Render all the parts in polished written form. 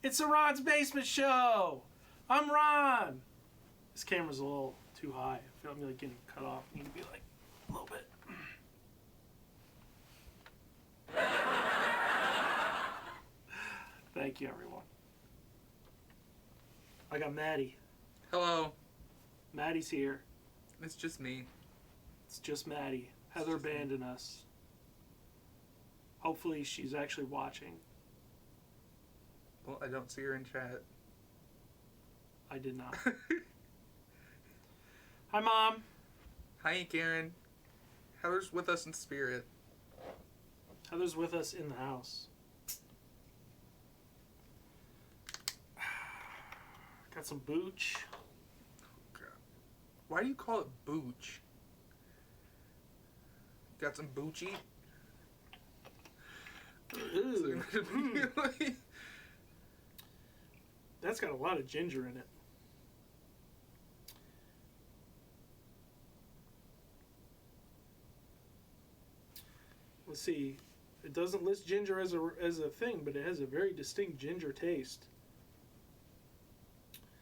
It's a Ron's Basement Show. I'm Ron. This camera's a little too high. I feel I'm like getting cut off. I need to be like a little bit. Thank you, everyone. I got Maddie. Hello. Maddie's here. It's just me. It's just Maddie. Heather abandoned us. Hopefully she's actually watching. Well, I don't see her in chat. I did not. Hi, Mom. Hi, Karen. Heather's with us in spirit. Heather's with us in the house. Got some booch. God. Why do you call it booch? Got some boochie? Ooh. That's got a lot of ginger in it. Let's see. It doesn't list ginger as a thing, but it has a very distinct ginger taste.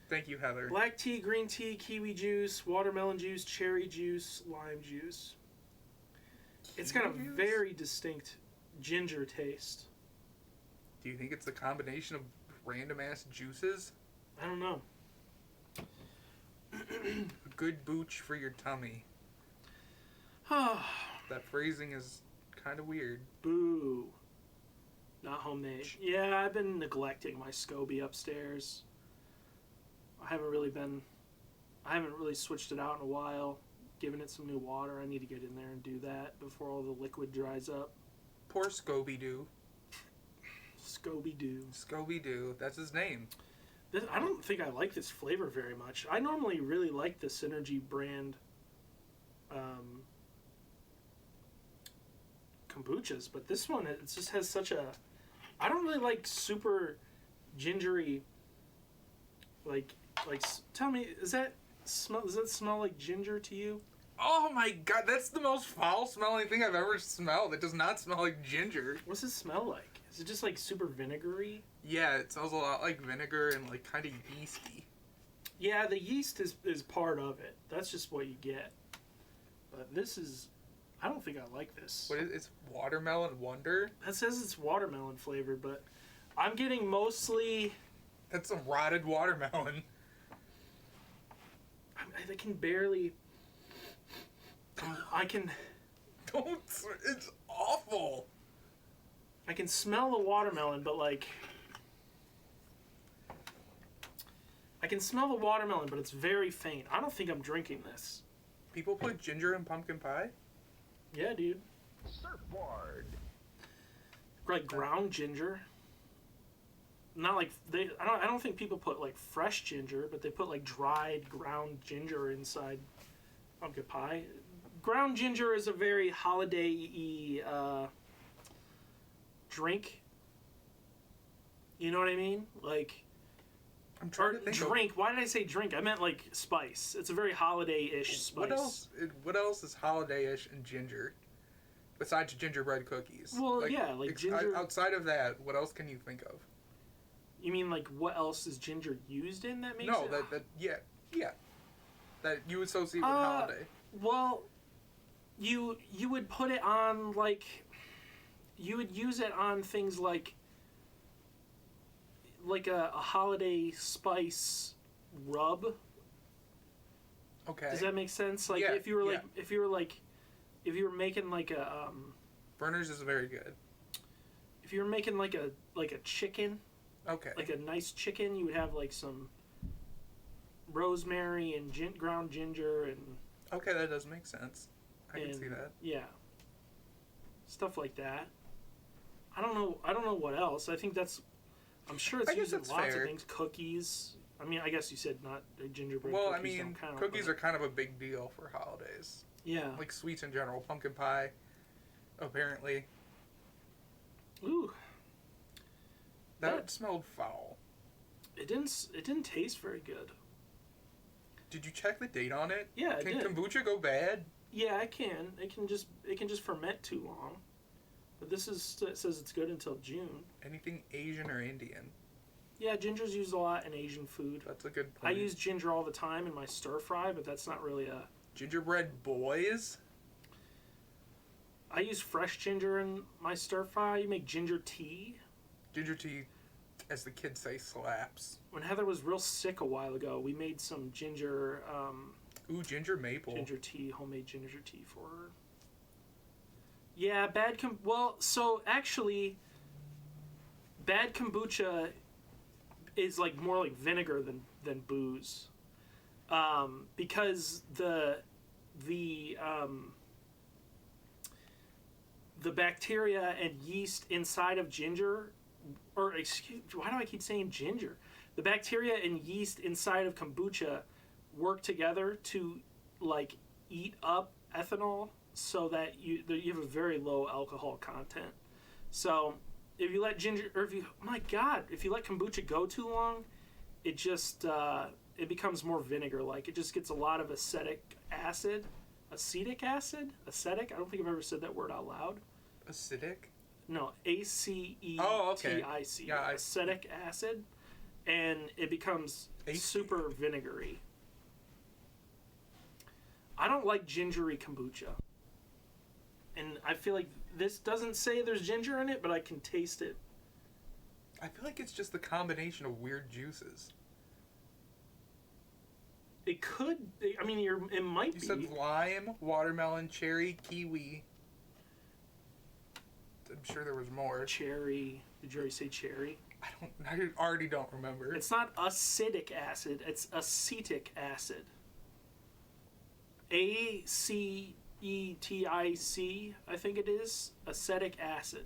Thank you, Heather. Black tea, green tea, kiwi juice, watermelon juice, cherry juice, lime juice. It's got a very distinct ginger taste. Do you think it's a combination of random ass juices? I don't know. A good booch for your tummy. That phrasing is kind of weird. Boo. Not homemade. Yeah, I've been neglecting my SCOBY upstairs. I haven't really switched it out in a while. Given it some new water. I need to get in there and do that before all the liquid dries up. Poor Scooby-Doo. Scooby-Doo. Scooby-Doo. That's his name. I don't think I like this flavor very much. I normally really like the Synergy brand kombuchas, but this one, it just has such a... I don't really like super gingery... Like, tell me, does that smell like ginger to you? Oh my god, that's the most foul-smelling thing I've ever smelled. It does not smell like ginger. What's it smell like? Is it just like super vinegary? Yeah, it smells a lot like vinegar and like kind of yeasty. Yeah, the yeast is part of it. That's just what you get. But this is... I don't think I like this. What is it? It's Watermelon Wonder? That says it's watermelon flavored, but I'm getting mostly... That's some rotted watermelon. I can barely... I can... Don't... It's awful. I can smell the watermelon, but like... I can smell the watermelon, but it's very faint. I don't think I'm drinking this. People put ginger in pumpkin pie? Yeah, dude. Surfboard. Like ground ginger. Not like I don't think people put like fresh ginger, but they put like dried ground ginger inside pumpkin pie. Ground ginger is a very holiday-y drink. You know what I mean? Like, I'm trying to think drink. Why did I say drink? I meant like spice. It's a very holiday-ish spice. What else is holiday-ish in ginger? Besides gingerbread cookies. Well, like ginger. Outside of that, what else can you think of? You mean like what else is ginger used in that makes no, it? Yeah. That you associate with holiday. Well, you would put it on like, you would use it on things like a holiday spice rub. Okay. Does that make sense? Like if you were making like a Berners is very good. If you were making like a chicken. Okay. Like a nice chicken, you would have like some rosemary and ground ginger and... Okay, that does make sense. I can see that. Yeah. Stuff like that. I don't know what else. I think that's... I'm sure it's used in lots of things. Cookies. I mean, I guess you said not gingerbread cookies. Well, I mean, cookies are kind of a big deal for holidays. Yeah. Like sweets in general. Pumpkin pie, apparently. Ooh. That smelled foul. It didn't taste very good. Did you check the date on it? Yeah, I did. Can kombucha go bad? Yeah, it can. It can just ferment too long. But it says it's good until June. Anything Asian or Indian? Yeah, ginger's used a lot in Asian food. That's a good I point. use ginger all the time in my stir fry, but that's not really a... Gingerbread boys? I use fresh ginger in my stir fry. You make ginger tea. Ginger tea, as the kids say, slaps. When Heather was real sick a while ago, we made some ginger... Ooh, ginger maple. Ginger tea, homemade ginger tea for her. Yeah, well, so actually, bad kombucha is like more like vinegar than booze, because the bacteria and yeast inside of ginger, or excuse, why do I keep saying ginger? The bacteria and yeast inside of kombucha work together to like eat up ethanol, so that you have a very low alcohol content. So if you let if you let kombucha go too long, it just it becomes more vinegar like. It just gets a lot of acetic acid. Acetic acid? Acetic? I don't think I've ever said that word out loud. Acidic? No, ACETIC. Oh, okay. Yeah, acetic acid, and it becomes super vinegary. I don't like gingery kombucha. And I feel like this doesn't say there's ginger in it, but I can taste it. I feel like it's just the combination of weird juices. It could. I mean, it might be. You said lime, watermelon, cherry, kiwi. I'm sure there was more. Cherry. Did you already say cherry? I already don't remember. It's not acidic acid. It's acetic acid. ACETIC, I think it is. Acetic acid.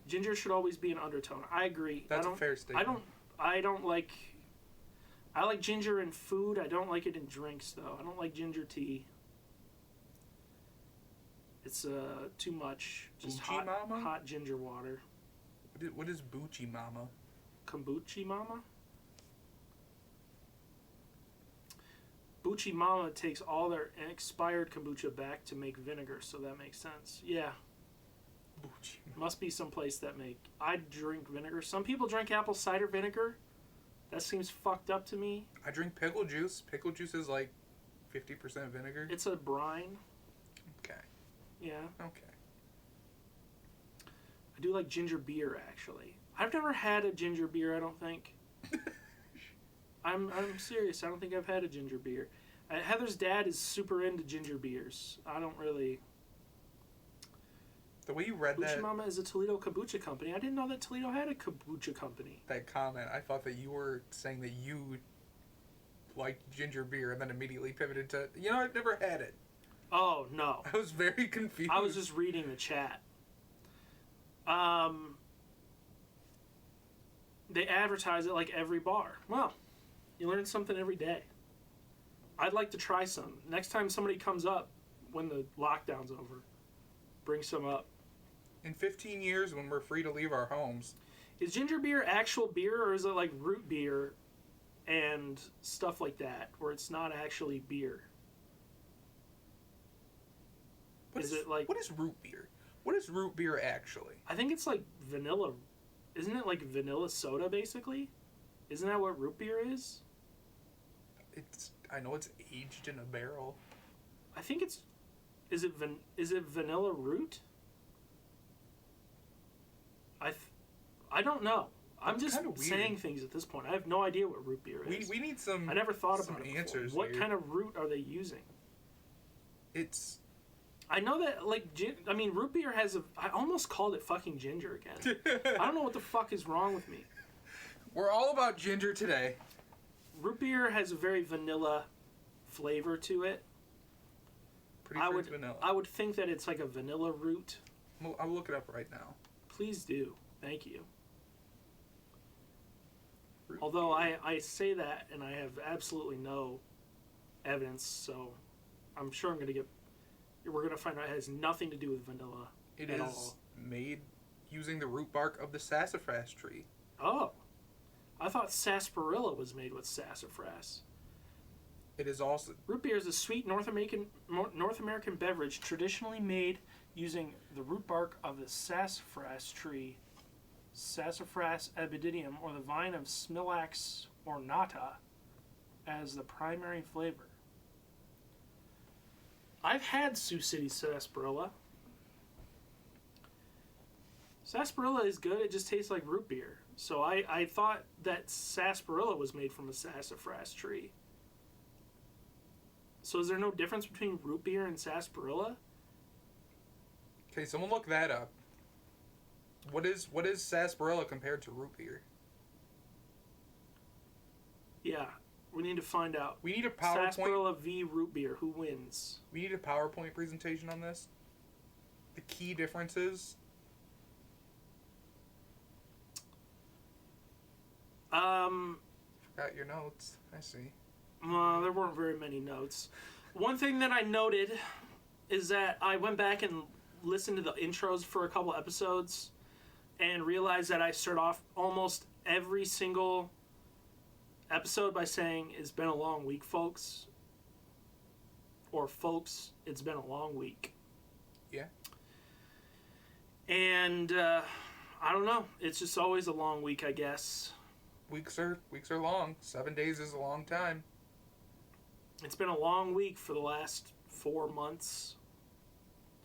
Ginger should always be an undertone. I agree. That's a fair statement. I don't like... I like ginger in food. I don't like it in drinks, though. I don't like ginger tea. It's too much. Just hot ginger water. What is Bucci Mama? Kombucha Mama? Bucci Mama takes all their expired kombucha back to make vinegar, so that makes sense. Yeah. Bucci Mama. Must be some place that make... I drink vinegar. Some people drink apple cider vinegar. That seems fucked up to me. I drink pickle juice. Pickle juice is like 50% vinegar. It's a brine. Okay. Yeah. Okay. I do like ginger beer, actually. I've never had a ginger beer, I don't think. I'm serious. I don't think I've had a ginger beer. Heather's dad is super into ginger beers. I don't really... The way you read Bucci that... Mama is a Toledo kombucha company. I didn't know that Toledo had a kombucha company. That comment, I thought that you were saying that you liked ginger beer and then immediately pivoted to, I've never had it. Oh, no. I was very confused. I was just reading the chat. They advertise it like every bar. Well, you learn something every day. I'd like to try some. Next time somebody comes up when the lockdown's over, bring some up. In 15 years, when we're free to leave our homes... Is ginger beer actual beer, or is it like root beer and stuff like that, where it's not actually beer? What is root beer? What is root beer actually? I think it's like vanilla. Isn't it like vanilla soda, basically? Isn't that what root beer is? I know it's aged in a barrel. I think it's... Is it vanilla root? I don't know. I'm just saying things at this point. I have no idea what root beer is. We need some... I never thought about it answers before. What here. kind of root are they using? It's... I know that, like, root beer has a... I almost called it fucking ginger again. I don't know what the fuck is wrong with me. We're all about ginger today. Root beer has a very vanilla flavor to it. Pretty sure it's vanilla. I would think that it's like a vanilla root. I'll look it up right now. Please do. Thank you. Although I say that and I have absolutely no evidence, so I'm sure we're going to find out it has nothing to do with vanilla at all. It is made using the root bark of the sassafras tree. Oh. I thought sarsaparilla was made with sassafras. It is also... Root beer is a sweet North American beverage traditionally made using the root bark of the sassafras tree Sassafras abididium, or the vine of Smilax ornata, as the primary flavor. I've had Sioux City sarsaparilla. Sarsaparilla is good, it just tastes like root beer. So I thought that sarsaparilla was made from a sassafras tree. So is there no difference between root beer and sarsaparilla? Okay, someone look that up. What is sarsaparilla compared to root beer? Yeah, we need to find out. We need a PowerPoint. Sarsaparilla v. root beer. Who wins? We need a PowerPoint presentation on this. The key differences. Forgot your notes. I see. There weren't very many notes. One thing that I noted is that I went back and listened to the intros for a couple episodes and realized that I start off almost every single episode by saying, "It's been a long week, folks." Or, "Folks, it's been a long week." Yeah. And, I don't know. It's just always a long week, I guess. Weeks are long. 7 days is a long time. It's been a long week for the last 4 months.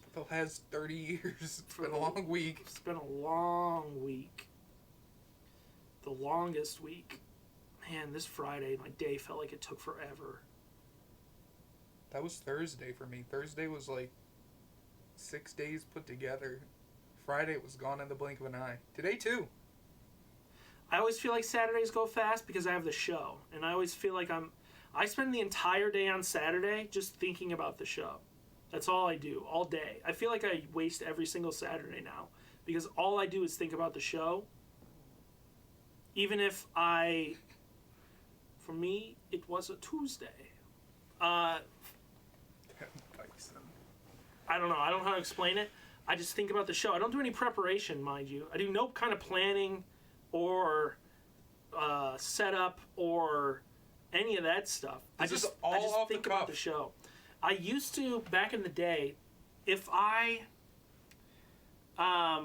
For the last 30 years, it's been a long week. It's been a long week. The longest week. Man, this Friday, my day felt like it took forever. That was Thursday for me. Thursday was like 6 days put together. Friday was gone in the blink of an eye. Today too. I always feel like Saturdays go fast because I have the show. And I always feel like I spend the entire day on Saturday just thinking about the show. That's all I do, all day. I feel like I waste every single Saturday now because all I do is think about the show. Even if for me, it was a Tuesday. I don't know. I don't know how to explain it. I just think about the show. I don't do any preparation, mind you. I do no kind of planning or setup or any of that stuff. This I is just all off the think about cuff. the show. I used to, back in the day, if I had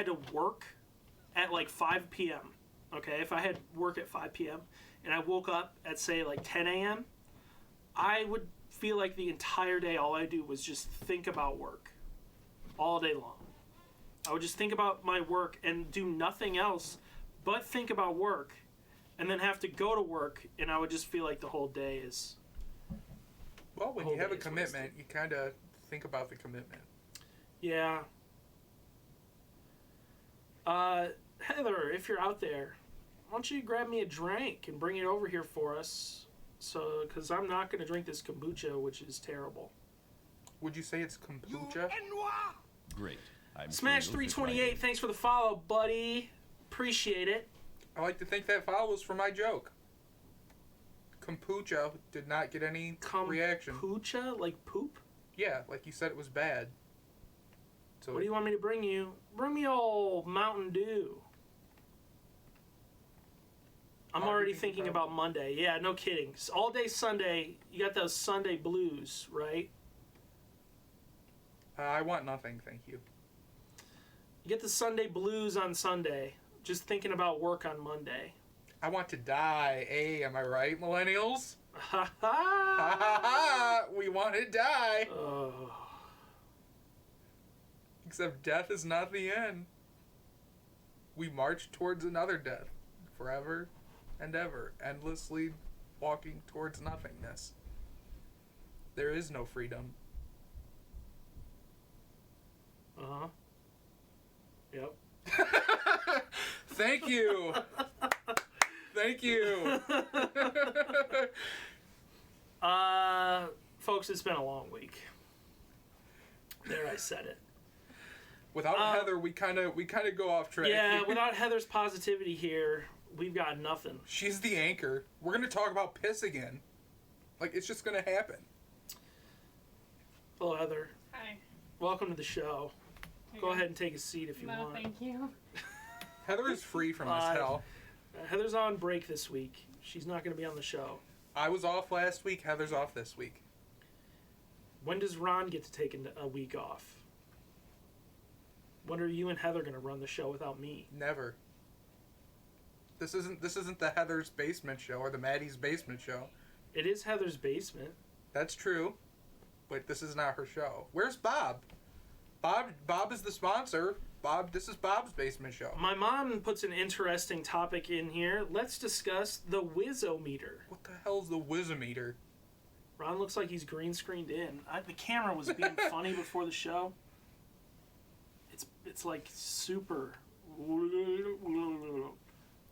to work at like 5 p.m., okay, if I had work at 5 p.m. and I woke up at, say, like 10 a.m., I would feel like the entire day all I do was just think about work all day long. I would just think about my work and do nothing else but think about work and then have to go to work, and I would just feel like the whole day is... Well, when you have a Always commitment, wasted. you kind of think about the commitment. Yeah. Heather, if you're out there, why don't you grab me a drink and bring it over here for us? So, because I'm not going to drink this kombucha, which is terrible. Would you say it's kombucha? Great. I'm Smash sure you'll fit 328, right thanks for the follow, buddy. Appreciate it. I like to think that follow was for my joke. Kombucha did not get any reaction. Kombucha? Like poop? Yeah, like you said it was bad. So What do you want me to bring you? Bring me old Mountain Dew. I'm already thinking about Monday. Yeah, no kidding. All day Sunday, you got those Sunday blues, right? I want nothing, thank you. You get the Sunday blues on Sunday, just thinking about work on Monday. I want to die. Hey, am I right, millennials? Ha Ha ha! ha ha! We want to die. Oh. Except death is not the end. We march towards another death. Forever and ever. Endlessly walking towards nothingness. There is no freedom. Uh-huh. Yep. Thank you. Thank you. Folks, it's been a long week. There, I said it. Without Heather, we kind of go off track. Yeah, without Heather's positivity here, we've got nothing. She's the anchor. We're going to talk about piss again. Like, it's just going to happen. Hello, Heather. Hi. Welcome to the show. Go ahead and take a seat if you No, want. thank you. Heather is free from this hell. Heather's on break this week. She's not going to be on the show. I was off last week. Heather's off this week. When does Ron get to take a week off? When are you and Heather gonna run the show without me? Never. This isn't the Heather's Basement Show or the Maddie's Basement Show. It is Heather's basement. That's true, but this is not her show. Where's Bob? Bob is the sponsor. This is Bob's Basement Show. My mom puts an interesting topic in here. Let's discuss the Wizometer. What the hell's the Wizometer? Ron looks like he's green screened in. The camera was being funny before the show. It's like super.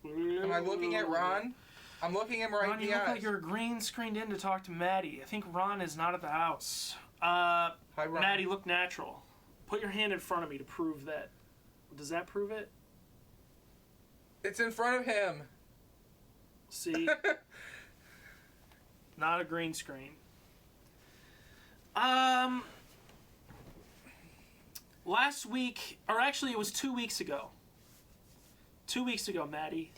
Am I looking at Ron? I'm looking at him right Ron, in you the look eyes. like you're green screened in to talk to Maddie. I think Ron is not at the house. Hi, Ron. Maddie, look natural. Put your hand in front of me to prove that. Does that prove it? It's in front of him. See? Not a green screen. Last week, or actually it was 2 weeks ago. 2 weeks ago, Maddie,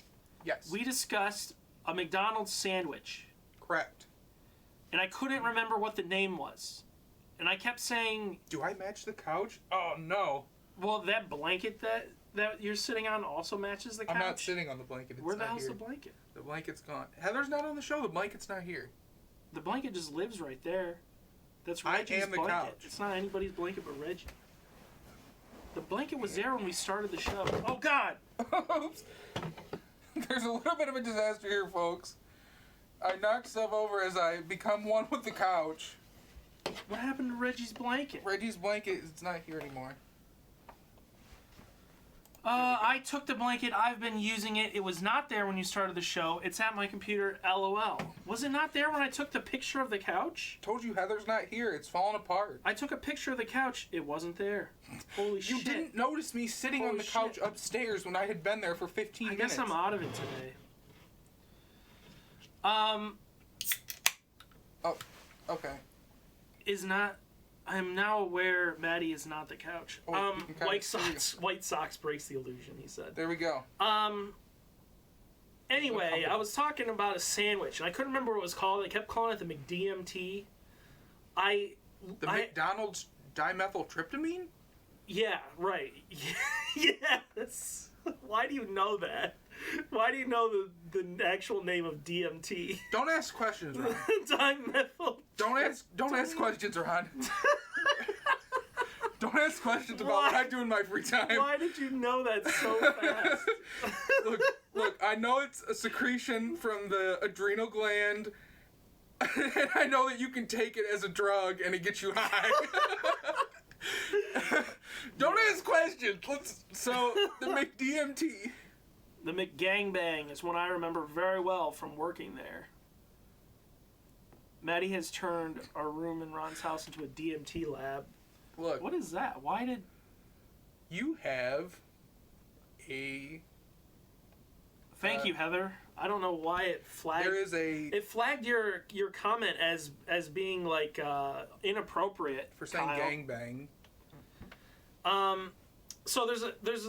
Yes. we discussed a McDonald's sandwich. Correct. And I couldn't remember what the name was. And I kept saying, Do I match the couch? Oh, no. well, that blanket that you're sitting on also matches the couch. I'm not sitting on the blanket. It's Where the not hell's here. the blanket? The blanket's gone. Heather's not on the show. The blanket's not here. The blanket just lives right there. That's I Reggie's am the blanket. couch. It's not anybody's blanket but Reggie. The blanket was there when we started the show. Oh, God! Oops. There's a little bit of a disaster here, folks. I knocked stuff over as I become one with the couch. What happened to Reggie's blanket? Reggie's blanket is not here anymore. I took the blanket. I've been using it. It was not there when you started the show. It's at my computer. LOL. Was it not there when I took the picture of the couch? Told you Heather's not here. It's falling apart. I took a picture of the couch. It wasn't there. Holy You shit. didn't notice me sitting on Holy the couch shit. upstairs when I had been there for 15 I minutes. guess I'm out of it today. Oh, okay. I'm now aware Maddie is not the couch. Oh, you can kinda White Sox breaks the illusion, he said. There we go. Anyway, I was talking about a sandwich, and I couldn't remember what it was called. I kept calling it the McDMT. The McDonald's dimethyltryptamine? Yeah, right. Yes. Why do you know that? Why do you know the actual name of DMT? Don't ask questions, Ron. Dimethyl. Don't ask questions, Ron. Don't ask questions about what I do in my free time. Why did you know that so fast? Look, I know it's a secretion from the adrenal gland, and I know that you can take it as a drug and it gets you high. Don't ask questions. So, the McDMT. The McGangbang is one I remember very well from working there. Maddie has turned our room in Ron's house into a DMT lab. Look, What is that? Why did... you have a... Thank you, Heather. I don't know why it flagged... There is a... It flagged your comment as being, like, inappropriate, For saying Kyle. gangbang. So there's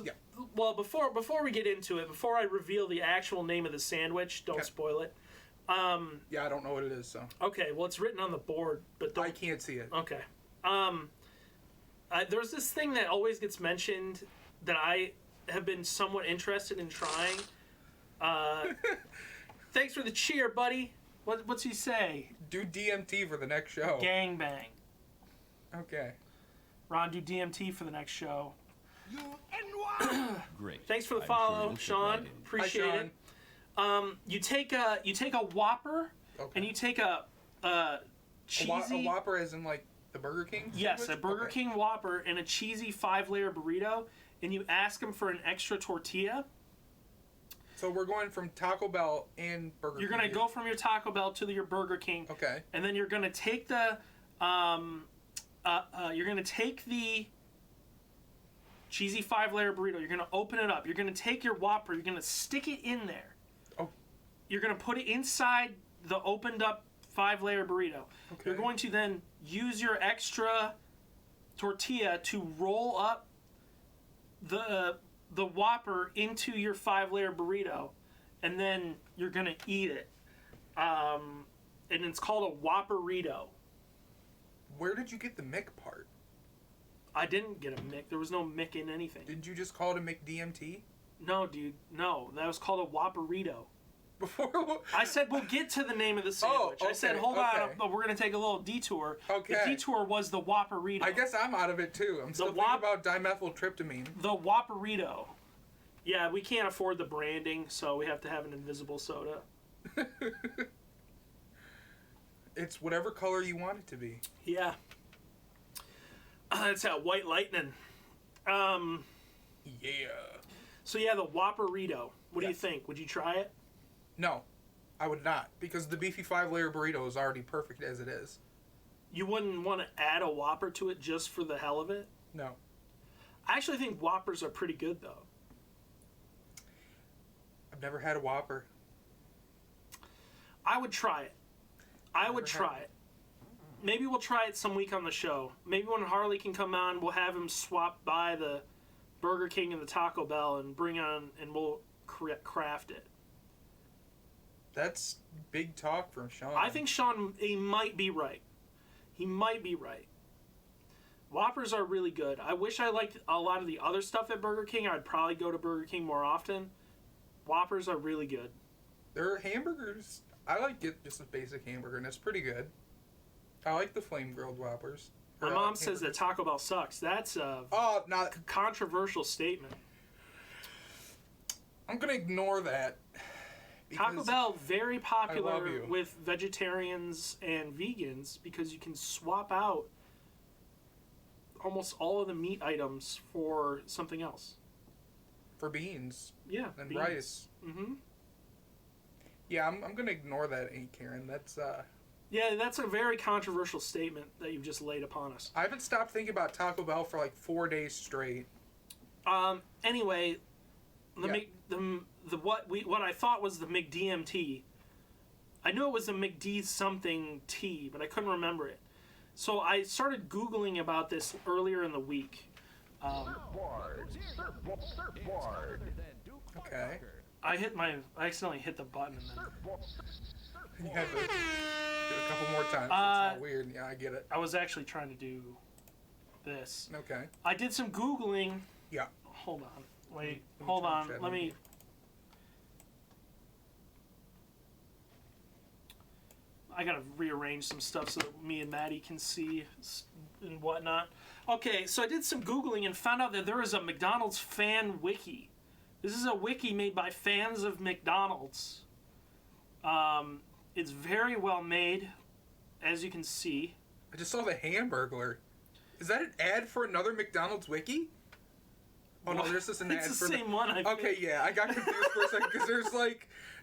Yeah. Well, before we get into it, before I reveal the actual name of the sandwich, don't Okay. spoil it. Yeah, I don't know what it is, so... Okay, well, it's written on the board, but don't... I can't see it. Okay. There's this thing that always gets mentioned that I have been somewhat interested in trying. Thanks for the cheer, buddy. What's he say? Do DMT for the next show. Gangbang. Okay. Ron, do DMT for the next show. Great. Thanks for the I'm follow, sure you'll fit Sean. right in. Appreciate Hi, Sean. it. You take a Whopper, Okay. and you take a cheesy... A Whopper as in, like, the Burger King Yes, a sandwich? Burger Okay. King Whopper and a cheesy 5-layer burrito, and you ask them for an extra tortilla. So we're going from Taco Bell and Burger King. You're gonna go from your Taco Bell to your Burger King, Okay. and then you're gonna take the cheesy 5-layer burrito. You're gonna open it up. You're gonna take your Whopper. You're gonna stick it in there. Oh. You're gonna put it inside the opened up 5-layer burrito. Okay. You're going to then use your extra tortilla to roll up the Whopper into your 5-layer burrito, and then you're gonna eat it. And it's called a Whopperito. Where did you get the Mick part? I didn't get a Mick. There was no Mick in anything. Didn't you just call it a McDMT? No, dude. No, that was called a Whopperito. Before I said we'll get to the name of the sandwich. I said, hold on, we're going to take a little detour. Okay. The detour was the Whopperito. I guess I'm out of it too. I'm still thinking about dimethyltryptamine. The Whopperito. Yeah, we can't afford the branding, so we have to have an invisible soda. It's whatever color you want it to be. Yeah. It's that White Lightning. Yeah. So yeah, the Whopperito. What do you Yes. think? Would you try it? No, I would not, because the beefy 5-layer burrito is already perfect as it is. You wouldn't want to add a Whopper to it just for the hell of it? No. I actually think Whoppers are pretty good, though. I've never had a Whopper. I would try it. I would try it. Maybe we'll try it some week on the show. Maybe when Harley can come on, we'll have him swap by the Burger King and the Taco Bell and bring on, and we'll craft it. That's big talk from Sean. I think Sean, he might be right. He might be right. Whoppers are really good. I wish I liked a lot of the other stuff at Burger King. I'd probably go to Burger King more often. Whoppers are really good. There are hamburgers. I like just a basic hamburger, and it's pretty good. I like the flame grilled Whoppers. My mom says that Taco Bell sucks. That's a controversial statement. I'm going to ignore that. Taco Bell, very popular love you. with vegetarians and vegans because you can swap out almost all of the meat items for something else. For beans. Yeah. And beans. rice. Mm-hmm. Yeah, I'm going to ignore that, Aunt Karen. That's, Yeah, that's a very controversial statement that you've just laid upon us. I haven't stopped thinking about Taco Bell for like 4 days straight. Anyway, what I thought was the McDMT. I knew it was a McD something T, but I couldn't remember it. So I started Googling about this earlier in the week. Surfboard. Okay. I accidentally hit the button and then You had to do it a couple more times. It's not weird. Yeah, I get it. I was actually trying to do this. Okay. I did some Googling. Yeah. Hold on. Wait. Let me Hold turn on. chat Let me. media. I gotta rearrange some stuff so that me and Maddie can see and whatnot. Okay, so I did some Googling and found out that there is a McDonald's fan wiki. This is a wiki made by fans of McDonald's. It's very well made, as you can see. I just saw the Hamburglar. Is that an ad for another McDonald's wiki? Oh no, there's just an ad It's for the same one. I Okay, think. yeah, I got confused for a second because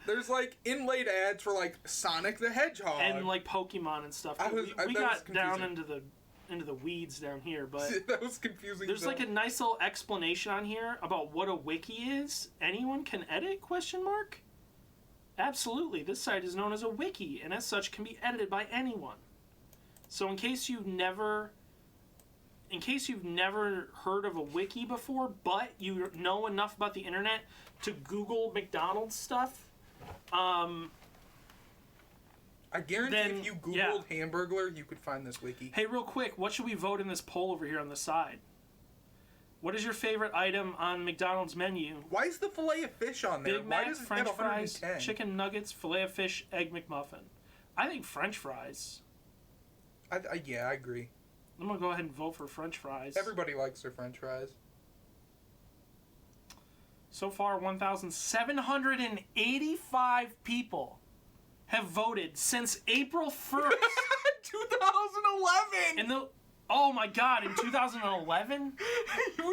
there's like inlaid ads for like Sonic the Hedgehog And like Pokemon and stuff. that we was got down confusing. into the weeds down here, but that was confusing. there's though. like a nice little explanation on here about what a wiki is. Anyone can edit? ? Absolutely. This site is known as a wiki, and as such can be edited by anyone. So in case you've never heard of a wiki before, but you know enough about the internet to Google McDonald's stuff, I guarantee then, if you Googled yeah. Hamburglar, you could find this wiki. Hey, real quick, what should we vote in this poll over here on the side? What is your favorite item on McDonald's menu? Why is the fillet of fish on there? Big Why Mac, does it French have fries, 110? chicken nuggets, filet of fish, egg McMuffin. I think French fries. Yeah, I agree. I'm gonna go ahead and vote for French fries. Everybody likes their French fries. So far, 1,785 people have voted since April 1st. 2011. Oh my God! In 2011,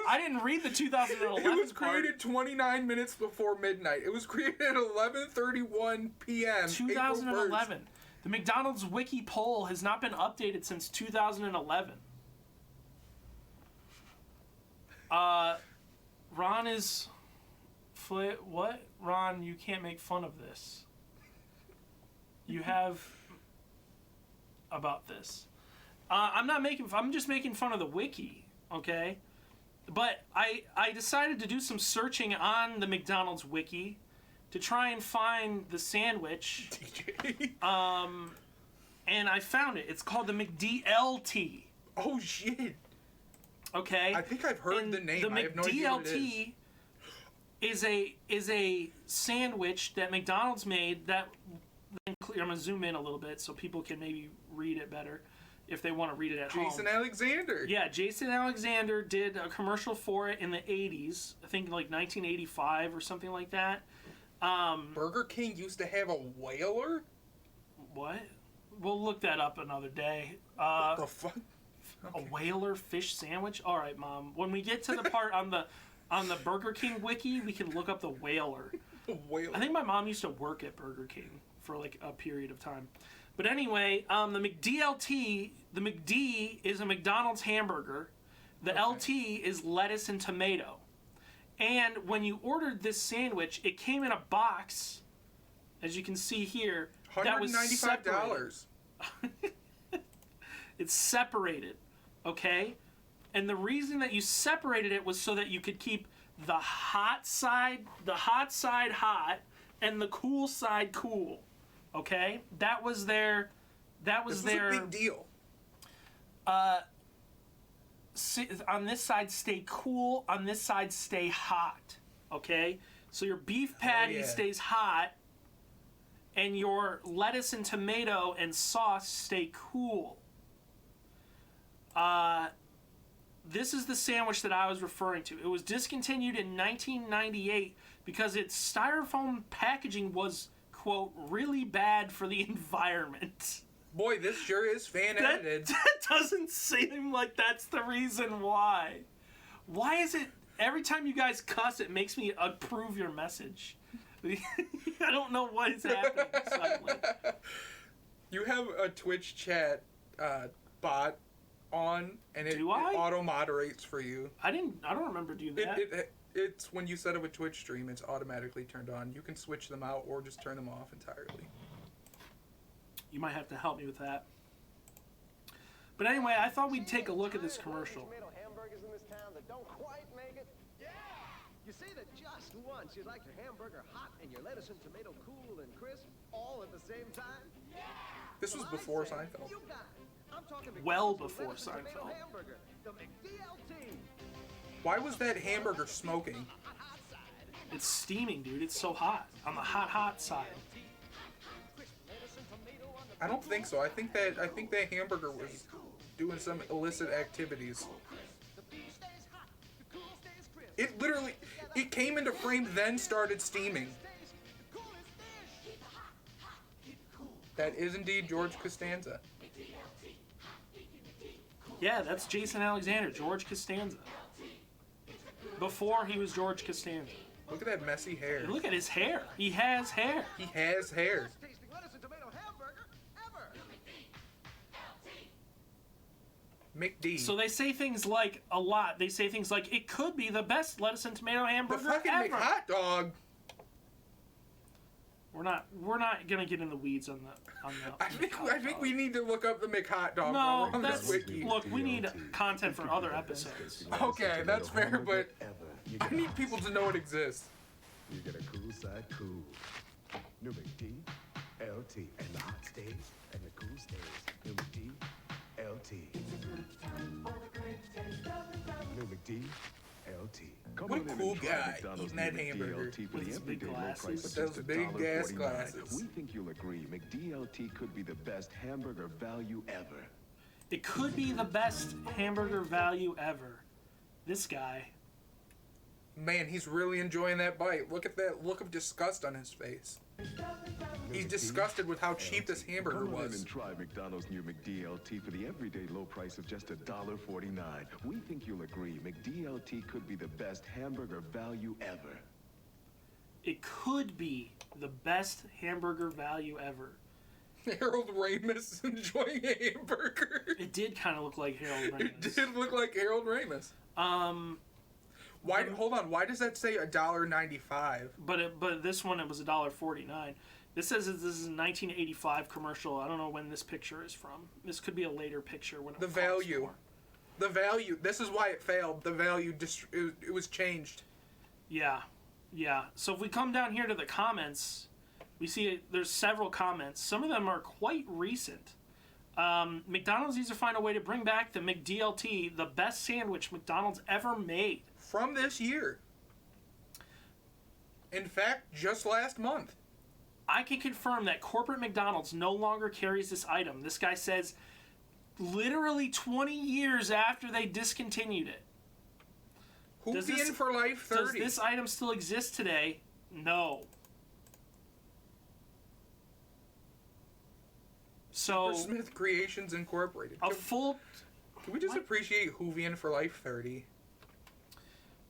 I didn't read the 2011 It was part. created 29 minutes before midnight. It was created at 11:31 p.m. 2011. The McDonald's wiki poll has not been updated since 2011. Ron is... What? Ron, you can't make fun of this. You have... about this. I'm just making fun of the wiki, okay? But I decided to do some searching on the McDonald's wiki to try and find the sandwich. DJ. And I found it. It's called the McDLT. Oh shit. Okay, I think I've heard and the name. The I have no idea what it is. is a sandwich that McDonald's made that. I'm gonna zoom in a little bit so people can maybe read it better if they want to read it at home. Jason Alexander. Yeah, Jason Alexander did a commercial for it in the 80s. I think like 1985 or something like that. Burger King used to have a whaler? What? We'll look that up another day. What the fuck? A whaler fish sandwich? All right, Mom. When we get to the part on the Burger King wiki, we can look up the whaler. A whaler. I think my mom used to work at Burger King for like a period of time. But anyway, the McDLT, the McD is a McDonald's hamburger. The LT is lettuce and tomato. And when you ordered this sandwich, it came in a box, as you can see here, that was $195. It's separated, okay? And the reason that you separated it was so that you could keep the hot side hot and the cool side cool. Okay? That was their This was a big deal. on this side stay cool, on this side stay hot. Okay? So your beef patty stays hot and your lettuce and tomato and sauce stay cool. This is the sandwich that I was referring to. It was discontinued in 1998 because its styrofoam packaging was, quote, really bad for the environment. Boy, this sure is fan-edited. That doesn't seem like that's the reason why. Why is it every time you guys cuss, it makes me approve your message? I don't know what is happening suddenly. You have a Twitch chat bot on, and it auto-moderates for you. I don't remember doing that. It's when you set up a Twitch stream, it's automatically turned on. You can switch them out or just turn them off entirely. You might have to help me with that. But anyway, I thought we'd take a look at this commercial. Hamburgers in this town that don't quite make it. Yeah! You say that just once you'd like your hamburger hot and your lettuce and tomato cool and crisp all at the same time? Yeah! This was before Seinfeld. You got it. I'm talking Well before Seinfeld. Hamburger, the McDLT. Why was that hamburger smoking? It's steaming, dude. It's so hot. On the hot side. I don't think so. I think that hamburger was doing some illicit activities. It literally, it came into frame, then started steaming. That is indeed George Costanza. Yeah, that's Jason Alexander, George Costanza. Before he was George Costanza. Look at that messy hair. And look at his hair. He has hair. He has hair. McD. So they say things like a lot. They say things like it could be the best lettuce and tomato The hamburger fucking ever. McHot dog. We're not gonna get in the weeds on the. I think we need to look up the McHot dog. No, on that's this wiki. look. We need content for other episodes. Okay, that's fair, but I need people to know it exists. You get a cool side cool. New McD, LT, and the hot stays and the cool stays. New McD, LT. New McD, LT. What a cool guy eating that hamburger. With his big glasses. With those big gas glasses. We think you'll agree McDLT could be the best hamburger value ever. It could be the best hamburger value ever. This guy. Man, he's really enjoying that bite. Look at that look of disgust on his face. He's disgusted with how cheap this hamburger Come on in was. and try McDonald's new McDLT for the everyday low price of just $1.49. We think you'll agree McDLT could be the best hamburger value ever. It could be the best hamburger value ever. Harold Ramis enjoying a hamburger. It did kind of look like Harold Ramis. It did look like Harold Ramis. Why? Hold on. Why does that say $1.95? But this one it was $1.49. This says that this is a 1985 commercial. I don't know when this picture is from. This could be a later picture when it The costs value. more. The value. This is why it failed. The value. It was changed. Yeah. So if we come down here to the comments, we see there's several comments. Some of them are quite recent. McDonald's needs to find a way to bring back the McDLT, the best sandwich McDonald's ever made. From this year. In fact, just last month. I can confirm that corporate McDonald's no longer carries this item. This guy says literally 20 years after they discontinued it. Hoovian for Life 30. Does this item still exist today? No. So Smith Creations Incorporated. Can we just appreciate Hoovian for Life 30?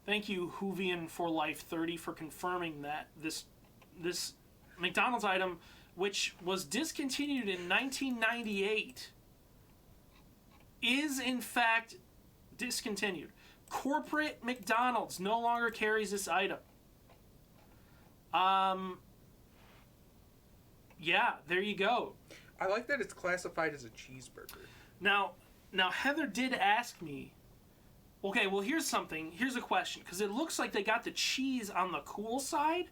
Thank you, Hoovian for Life 30, for confirming that this McDonald's item, which was discontinued in 1998, is in fact discontinued. Corporate McDonald's no longer carries this item. Yeah, there you go. I like that it's classified as a cheeseburger. Now Heather did ask me, okay, well, here's a question, because it looks like they got the cheese on the cool side.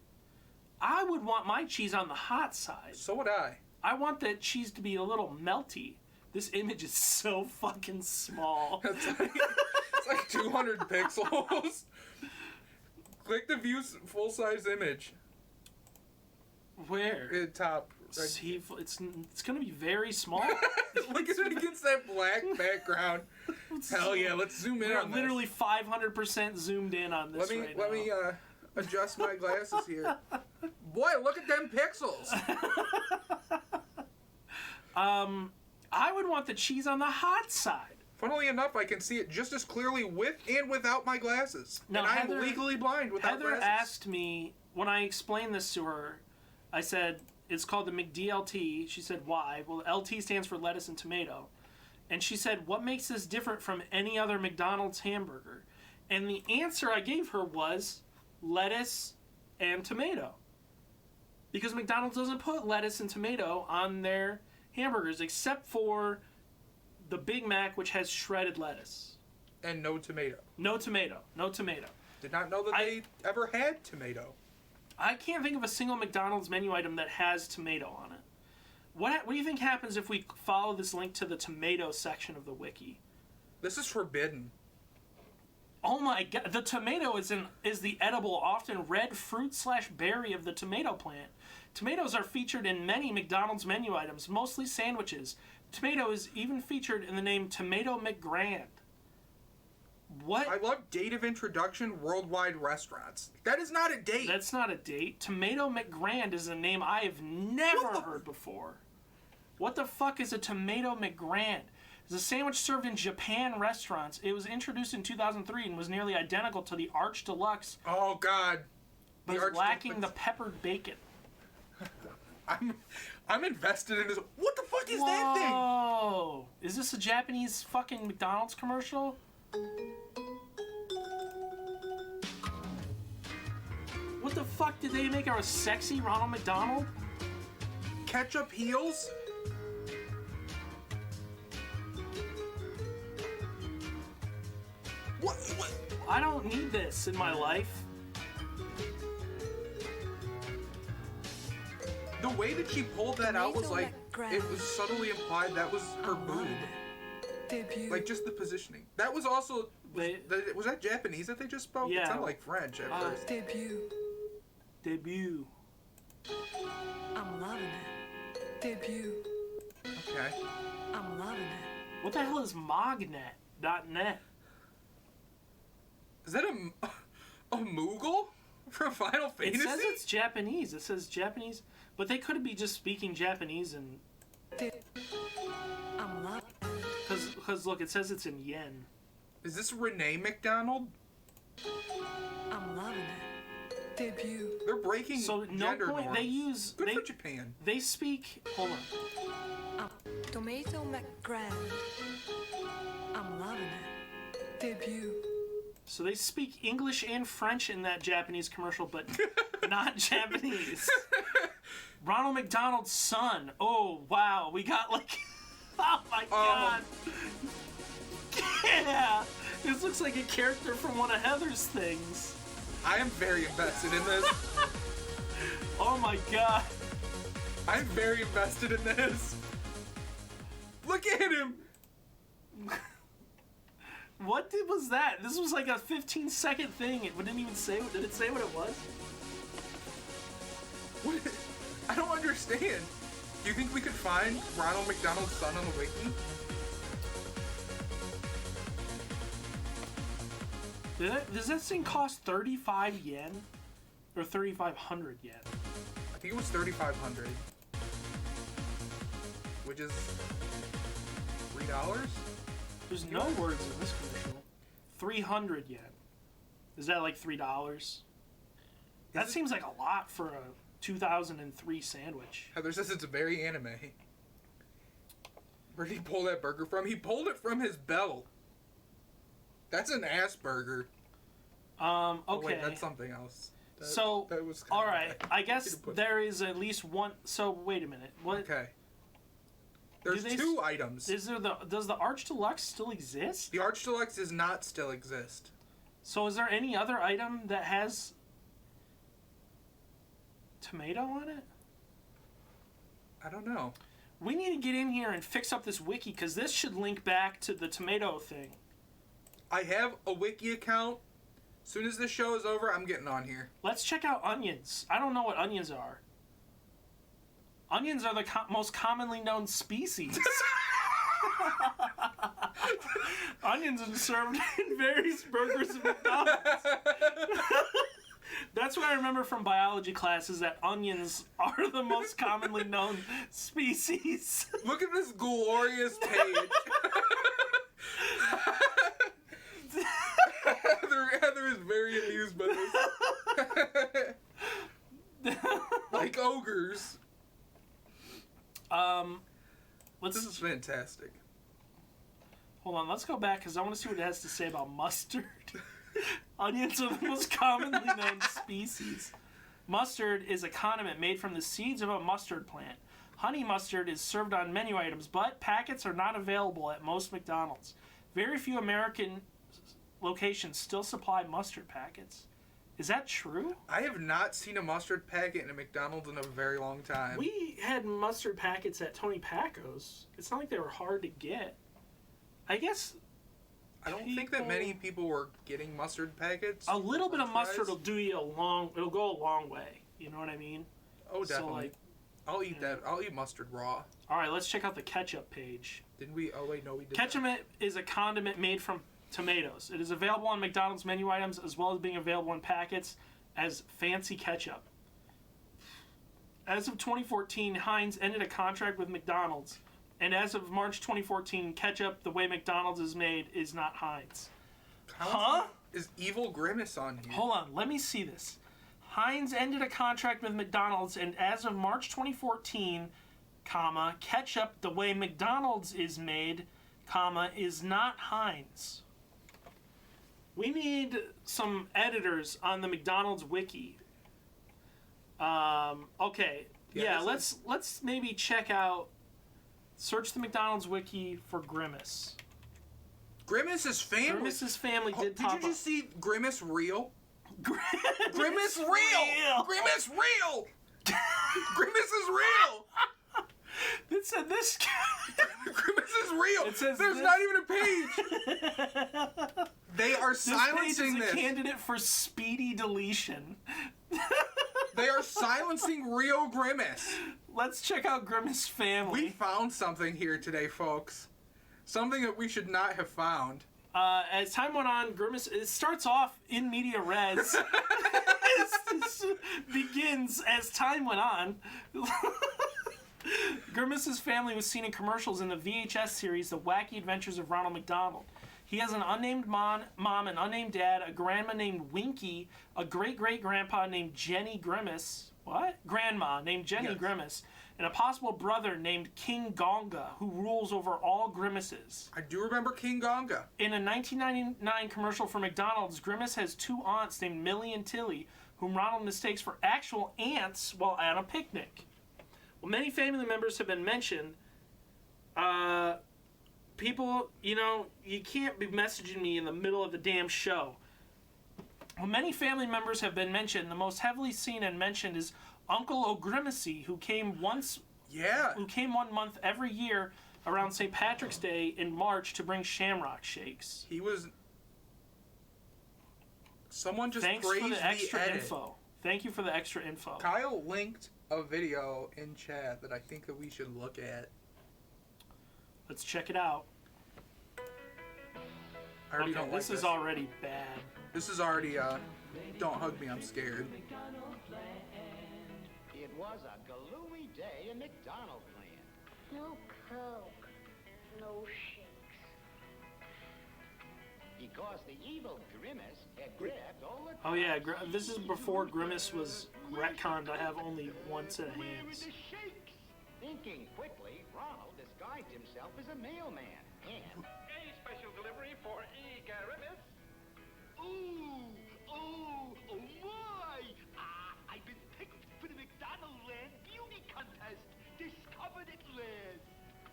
I would want my cheese on the hot side. So would I. I want that cheese to be a little melty. This image is so fucking small. It's like 200 pixels. Click the view full-size image. Where? At top. Right. See, it's going to be very small. Look at it against that black background. Hell yeah, let's zoom in We're on this. literally 500% zoomed in on this right now. Let me adjust my glasses here. Boy, look at them pixels. I would want the cheese on the hot side. Funnily enough, I can see it just as clearly with and without my glasses. Now, and I'm legally blind without Heather glasses. asked me, when I explained this to her, I said, it's called the McDLT. She said, why? Well, LT stands for lettuce and tomato. And she said, what makes this different from any other McDonald's hamburger? And the answer I gave her was lettuce and tomato. Because McDonald's doesn't put lettuce and tomato on their hamburgers, except for the Big Mac, which has shredded lettuce. And no tomato. No tomato. No tomato. Did not know that they ever had tomato. I can't think of a single McDonald's menu item that has tomato on it. What do you think happens if we follow this link to the tomato section of the wiki? This is forbidden. Oh my god, the tomato is the edible, often red fruit/berry of the tomato plant. Tomatoes are featured in many McDonald's menu items, mostly sandwiches. Tomato is even featured in the name Tomato McGrand. What? I love date of introduction, worldwide restaurants. That is not a date. That's not a date. Tomato McGrand is a name I have never heard before. What the fuck is a Tomato McGrand? It's a sandwich served in Japan restaurants. It was introduced in 2003 and was nearly identical to the Arch Deluxe, Oh God. but is lacking the peppered bacon. I'm invested in this. What the fuck is that thing? Whoa! Is this a Japanese fucking McDonald's commercial? What the fuck did they make a sexy Ronald McDonald? Ketchup heels? What? I don't need this in my life. The way that she pulled that out was like, it was subtly implied that was her boob. Debut. Like just the positioning. That was also, was that Japanese that they just spoke? Yeah. It sounded like French at first. Debut. Debut. I'm loving it. Debut. Okay. I'm loving it. What the hell is Mognet.net? Is that a Moogle from Final Fantasy? It says it's Japanese. It says Japanese, but they could be just speaking Japanese and. I'm loving it. Because look, it says it's in yen. Is this Renee McDonald? I'm loving it. Debut. They're breaking So no gender point. norms. They use. Good for Japan. They speak. Hold on. Tomato McGrand. I'm loving it. Debut. So they speak English and French in that Japanese commercial, but not Japanese. Ronald McDonald's son. Oh wow, we got like. Oh my god. Yeah, this looks like a character from one of Heather's things. I am very invested in this. Oh my god. I'm very invested in this. Look at him! What was that? This was like a 15-second thing. It didn't even say. Did it say what it was? What? I don't understand. Do you think we could find Ronald McDonald's son on the wiki? Does that thing cost 35 yen? Or 3,500 yen? I think it was 3,500. Which is $3? There's no words in this commercial. 300 yen. Is that like $3? That seems like a lot for a 2003 sandwich. Heather says it's very anime. Where did he pull that burger from? He pulled it from his belt. That's an ass burger. Okay. Oh, wait, that's something else. That was all right. bad. I guess there is at least one. So wait a minute. What? Okay. There's two items. Does the Arch Deluxe still exist? The Arch Deluxe does not still exist. So is there any other item that has tomato on it? I don't know. We need to get in here and fix up this wiki because this should link back to the tomato thing. I have a wiki account. As soon as this show is over, I'm getting on here. Let's check out onions. I don't know what onions are. Onions are the most commonly known species. Onions are served in various burgers and McDonald's. That's what I remember from biology class is that onions are the most commonly known species. Look at this glorious page. Heather is very amused by this. Like ogres. This is fantastic. Hold on, let's go back because I want to see what it has to say about mustard. Onions are the most commonly known species. Mustard is a condiment made from the seeds of a mustard plant. Honey mustard is served on menu items, but packets are not available at most McDonald's. Very few American locations still supply mustard packets. Is that true? I have not seen a mustard packet in a McDonald's in a very long time. We had mustard packets at Tony Pacco's. It's not like they were hard to get. I guess I don't think that many people were getting mustard packets. a little bit of French mustard will fries. do you it'll go a long way. You know what I mean? Oh, So, definitely. like, I'll eat that. I'll eat mustard raw. all right, let's check out the ketchup page. Didn't we? Oh, wait, no, we didn't. Ketchup is a condiment made from tomatoes. It is available on McDonald's menu items as well as being available in packets as fancy ketchup. As of 2014, Heinz ended a contract with McDonald's. And as of March 2014, ketchup, the way McDonald's is made, is not Heinz. Huh? Is Evil Grimace on here? Hold on, let me see this. Heinz ended a contract with McDonald's, and as of March 2014, comma, ketchup, the way McDonald's is made, comma, is not Heinz. We need some editors on the McDonald's wiki. Okay, yeah, let's maybe check out. Search the McDonald's wiki for Grimace. Grimace's family. Grimace's family did pop up. Did you just see Grimace Real? Grimace Real! Grimace Real! Grimace is real! It said this. Grimace is real! It says There's this. not even a page! They are silencing This this. page is a candidate for speedy deletion. They are silencing real Grimace. Let's check out Grimace family. We found something here today, folks. Something that we should not have found. As time went on, Grimace, it starts off in media res. This begins as time went on. Grimace's family was seen in commercials in the VHS series The Wacky Adventures of Ronald McDonald. He has an unnamed mom, an unnamed dad, a grandma named Winky, a great-great-grandpa named Jenny Grimace. What? Grandma named Jenny Yes. Grimace. And a possible brother named King Gonga, who rules over all Grimaces. I do remember King Gonga. In a 1999 commercial for McDonald's, Grimace has two aunts named Millie and Tilly, whom Ronald mistakes for actual aunts while at a picnic. Well, many family members have been mentioned. People, you can't be messaging me in the middle of the damn show. Well, many family members have been mentioned. The most heavily seen and mentioned is Uncle O'Grimacy, who came 1 month every year around St. Patrick's Day in March to bring shamrock shakes. He was. Someone just Thanks praised for the extra edit. info. Thank you for the extra info. Kyle linked a video in chat that I think that we should look at. Let's check it out. I already Okay, don't like this is already bad. This is already, don't hug me, I'm scared. It was a gloomy day in McDonald's land. No Coke. No shakes. Because the evil Grimace had grabbed all the... Oh yeah, this is before Grimace was retconned. I have only one set of Where were hands. the shakes? Thinking quickly, Ronald disguised himself as a mailman and... A special delivery for E. Grimace. Oh my! I've been picked for the McDonaldland beauty contest. Discovered at last.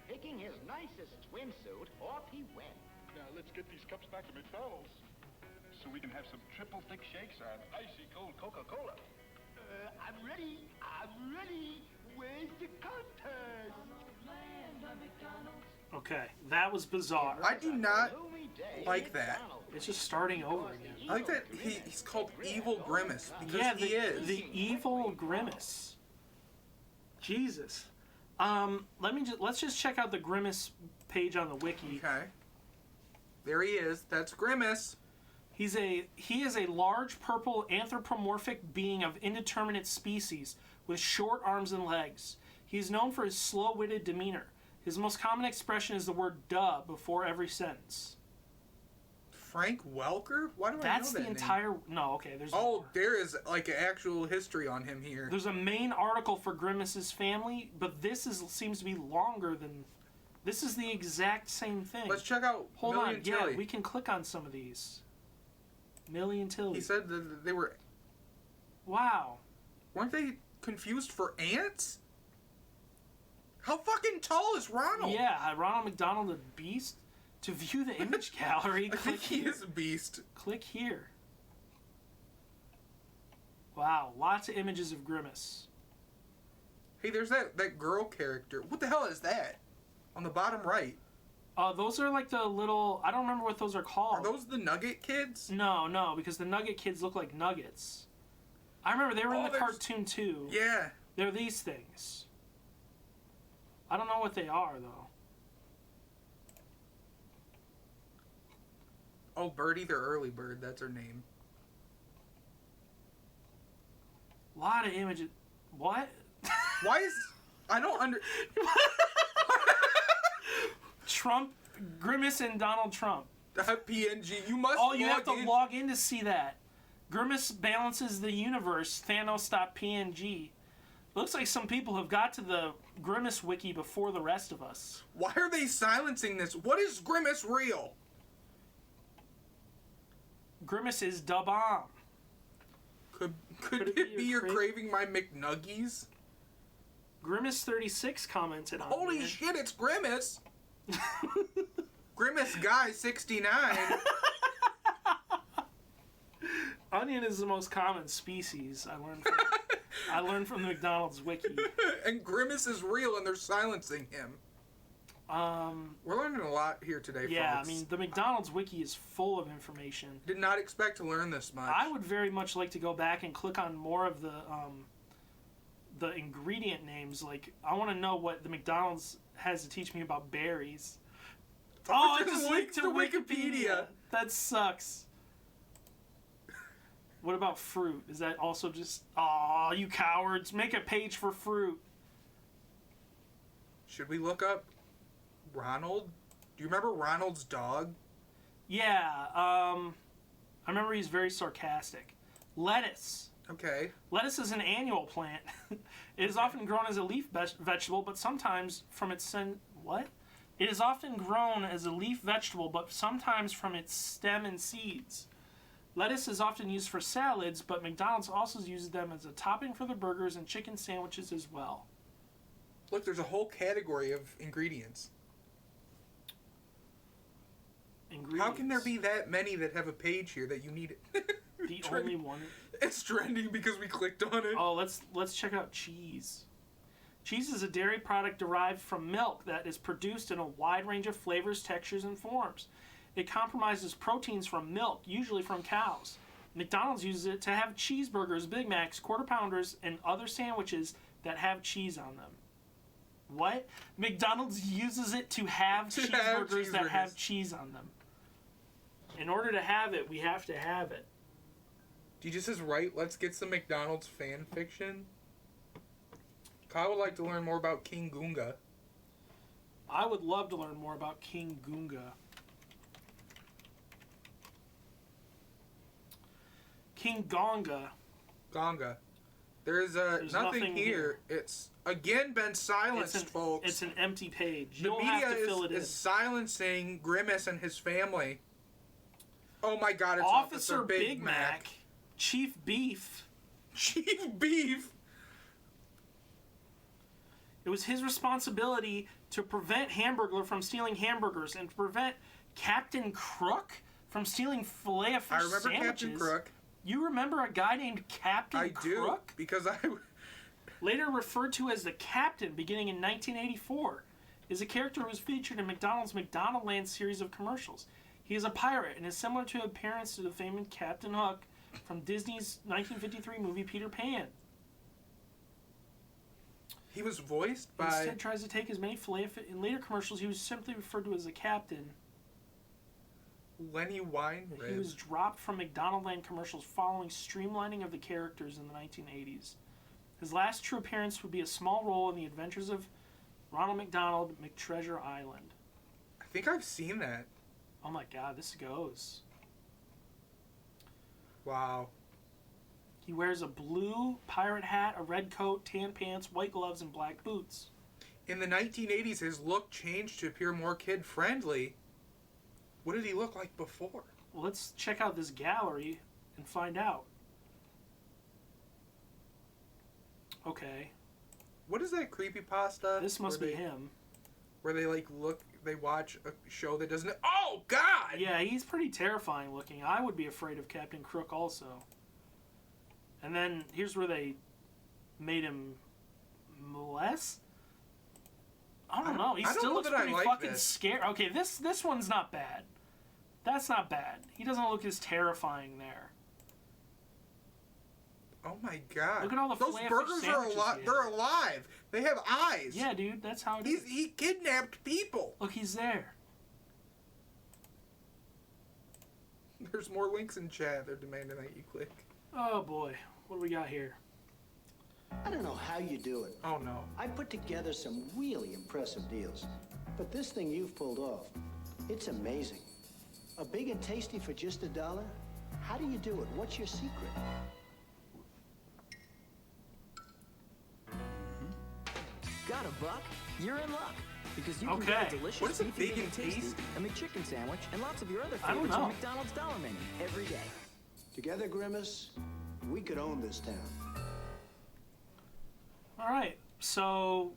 Picking his nicest swimsuit, off he went. Now let's get these cups back to McDonald's so we can have some triple thick shakes and icy cold Coca-Cola. I'm ready. Where's the contest? Okay, that was bizarre. I do not Gloomy day like in that. McDonald's It's just starting over again. I like that he's called Evil Grimace because Yeah, he is. the evil Grimace. Jesus. Let's just check out the Grimace page on the wiki. Okay. There he is. That's Grimace. He is a large purple anthropomorphic being of indeterminate species with short arms and legs. He is known for his slow-witted demeanor. His most common expression is the word "duh" before every sentence. Frank Welker? Why do I That's know the that entire. No, okay. There's. name? Oh, more. there is like an actual history on him here. There's a main article for Grimace's family, but seems to be longer than. This is the exact same thing. Let's check out Hold Millie on, and Tilly. yeah, we can click on some of these. Millie and Tilly. He said that they were. Wow. Weren't they confused for ants? How fucking tall is Ronald? Yeah, Ronald McDonald the Beast. To view the image gallery, I click think he here. is a beast. Click here. Wow, lots of images of Grimace. Hey, there's that girl character. What the hell is that? On the bottom right. Those are like the little. I don't remember what those are called. Are those the Nugget kids? No, because the Nugget kids look like nuggets. I remember they were in the there's- cartoon too. Yeah. They're these things. I don't know what they are though. Oh, Birdie, the early bird. That's her name. A lot of images. What? Why is... I don't under... Trump, Grimace, and Donald Trump. PNG. You must Oh, you have to in. log in to see that. Grimace balances the universe. Thanos.png. Looks like some people have got to the Grimace wiki before the rest of us. Why are they silencing this? What is Grimace real? Grimace is da bomb. Could Could it be you're craving my McNuggies? Grimace36 commented on Holy there. shit, it's Grimace! Grimace Guy 69. Onion is the most common species. I learned from the McDonald's wiki. And Grimace is real and they're silencing him. We're learning a lot here today, Yeah, folks. I mean, the McDonald's wiki is full of information. Did not expect to learn this much. I would very much like to go back and click on more of the ingredient names. Like, I want to know what the McDonald's has to teach me about berries. Oh, I just linked to Wikipedia. That sucks. What about fruit? Is that also just... Aw, you cowards. Make a page for fruit. Should we look up Ronald? Do you remember Ronald's dog? Yeah, I remember he's very sarcastic. Lettuce. Okay. Lettuce is an annual plant. It is often grown as a leaf vegetable, but sometimes from its What? It is often grown as a leaf vegetable, but sometimes from its stem and seeds. Lettuce is often used for salads, but McDonald's also uses them as a topping for their burgers and chicken sandwiches as well. Look, there's a whole category of ingredients. How can there be that many that have a page here that you need it? The only one. It's trending because we clicked on it. Oh, let's check out cheese. Cheese is a dairy product derived from milk that is produced in a wide range of flavors, textures, and forms. It compromises proteins from milk, usually from cows. McDonald's uses it to have cheeseburgers, Big Macs, Quarter Pounders, and other sandwiches that have cheese on them. What? McDonald's uses it to have cheeseburgers that have cheese on them. In order to have it, we have to have it. Do you just says right? Let's get some McDonald's fan fiction. Kyle would like to learn more about King Gunga. I would love to learn more about King Gunga. King Gonga. Gonga. There's nothing here. It's again been silenced, folks. It's an empty page. The media is silencing Grimace and his family. Oh my God! It's Officer Big Mac. Chief Beef. Chief Beef. It was his responsibility to prevent Hamburglar from stealing hamburgers and to prevent Captain Crook from stealing Filet-O-Fish sandwiches. I remember Captain Crook. You remember a guy named Captain Crook? I do, because I... Later referred to as the Captain, beginning in 1984, is a character who was featured in McDonald's McDonaldland series of commercials. He is a pirate and is similar to appearance to the famous Captain Hook from Disney's 1953 movie Peter Pan. He was voiced by... Instead tries to take as many Filet-O-Fish... In later commercials, he was simply referred to as the Captain. Lenny Weinrib. He was dropped from McDonaldland commercials following streamlining of the characters in the 1980s. His last true appearance would be a small role in the adventures of Ronald McDonald, McTreasure Island. I think I've seen that. Oh my God, this goes. Wow. He wears a blue pirate hat, a red coat, tan pants, white gloves, and black boots. In the 1980s, his look changed to appear more kid-friendly. What did he look like before? Well, let's check out this gallery and find out. Okay. What is that creepypasta? This must be him. Where they they watch a show that doesn't... Oh, God! Yeah, he's pretty terrifying looking. I would be afraid of Captain Crook also. And then here's where they made him less. I don't know. He still looks pretty fucking scary. Okay, this one's not bad. That's not bad. He doesn't look as terrifying there. Oh my God! Look at all the those burgers are alive. They're alive. They have eyes. Yeah, dude. That's how it is. He kidnapped people. Look, he's there. There's more links in chat. They're demanding that you click. Oh boy, what do we got here? I don't know how you do it. Oh no. I put together some really impressive deals. But this thing you've pulled off, it's amazing. A big and tasty for just $1? How do you do it? What's your secret? Got a buck? You're in luck. Because you can get a delicious what is a big and tasty? A McChicken sandwich and lots of your other I don't favorites know. on McDonald's Dollar Menu every day. Together, Grimace, we could own this town. All right, so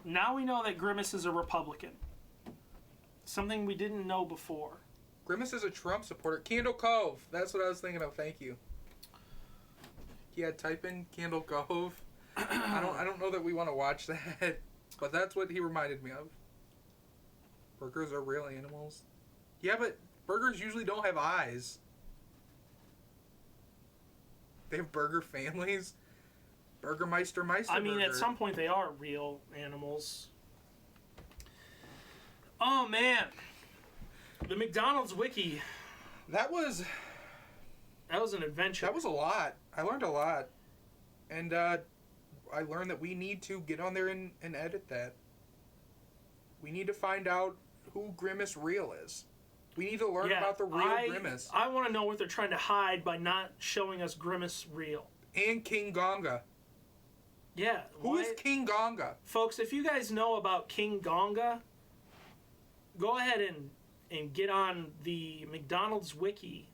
now we know that Grimace is a Republican. Something we didn't know before. Grimace is a Trump supporter. Candle Cove. That's what I was thinking of. Thank you. Yeah, type in Candle Cove. I don't know that we want to watch that, but that's what he reminded me of. Burgers are real animals. Yeah, but burgers usually don't have eyes. They have burger families. Burgermeister Meister. I mean, burger. at some point they are real animals. Oh man, the McDonald's wiki. That was an adventure. That was a lot. I learned a lot, and I learned that we need to get on there and edit that. We need to find out who Grimace Real is. We need to learn about the real Grimace. I want to know what they're trying to hide by not showing us Grimace Real. And King Gonga. Yeah. Who is King Gonga? Folks, if you guys know about King Gonga, go ahead and get on the McDonald's wiki.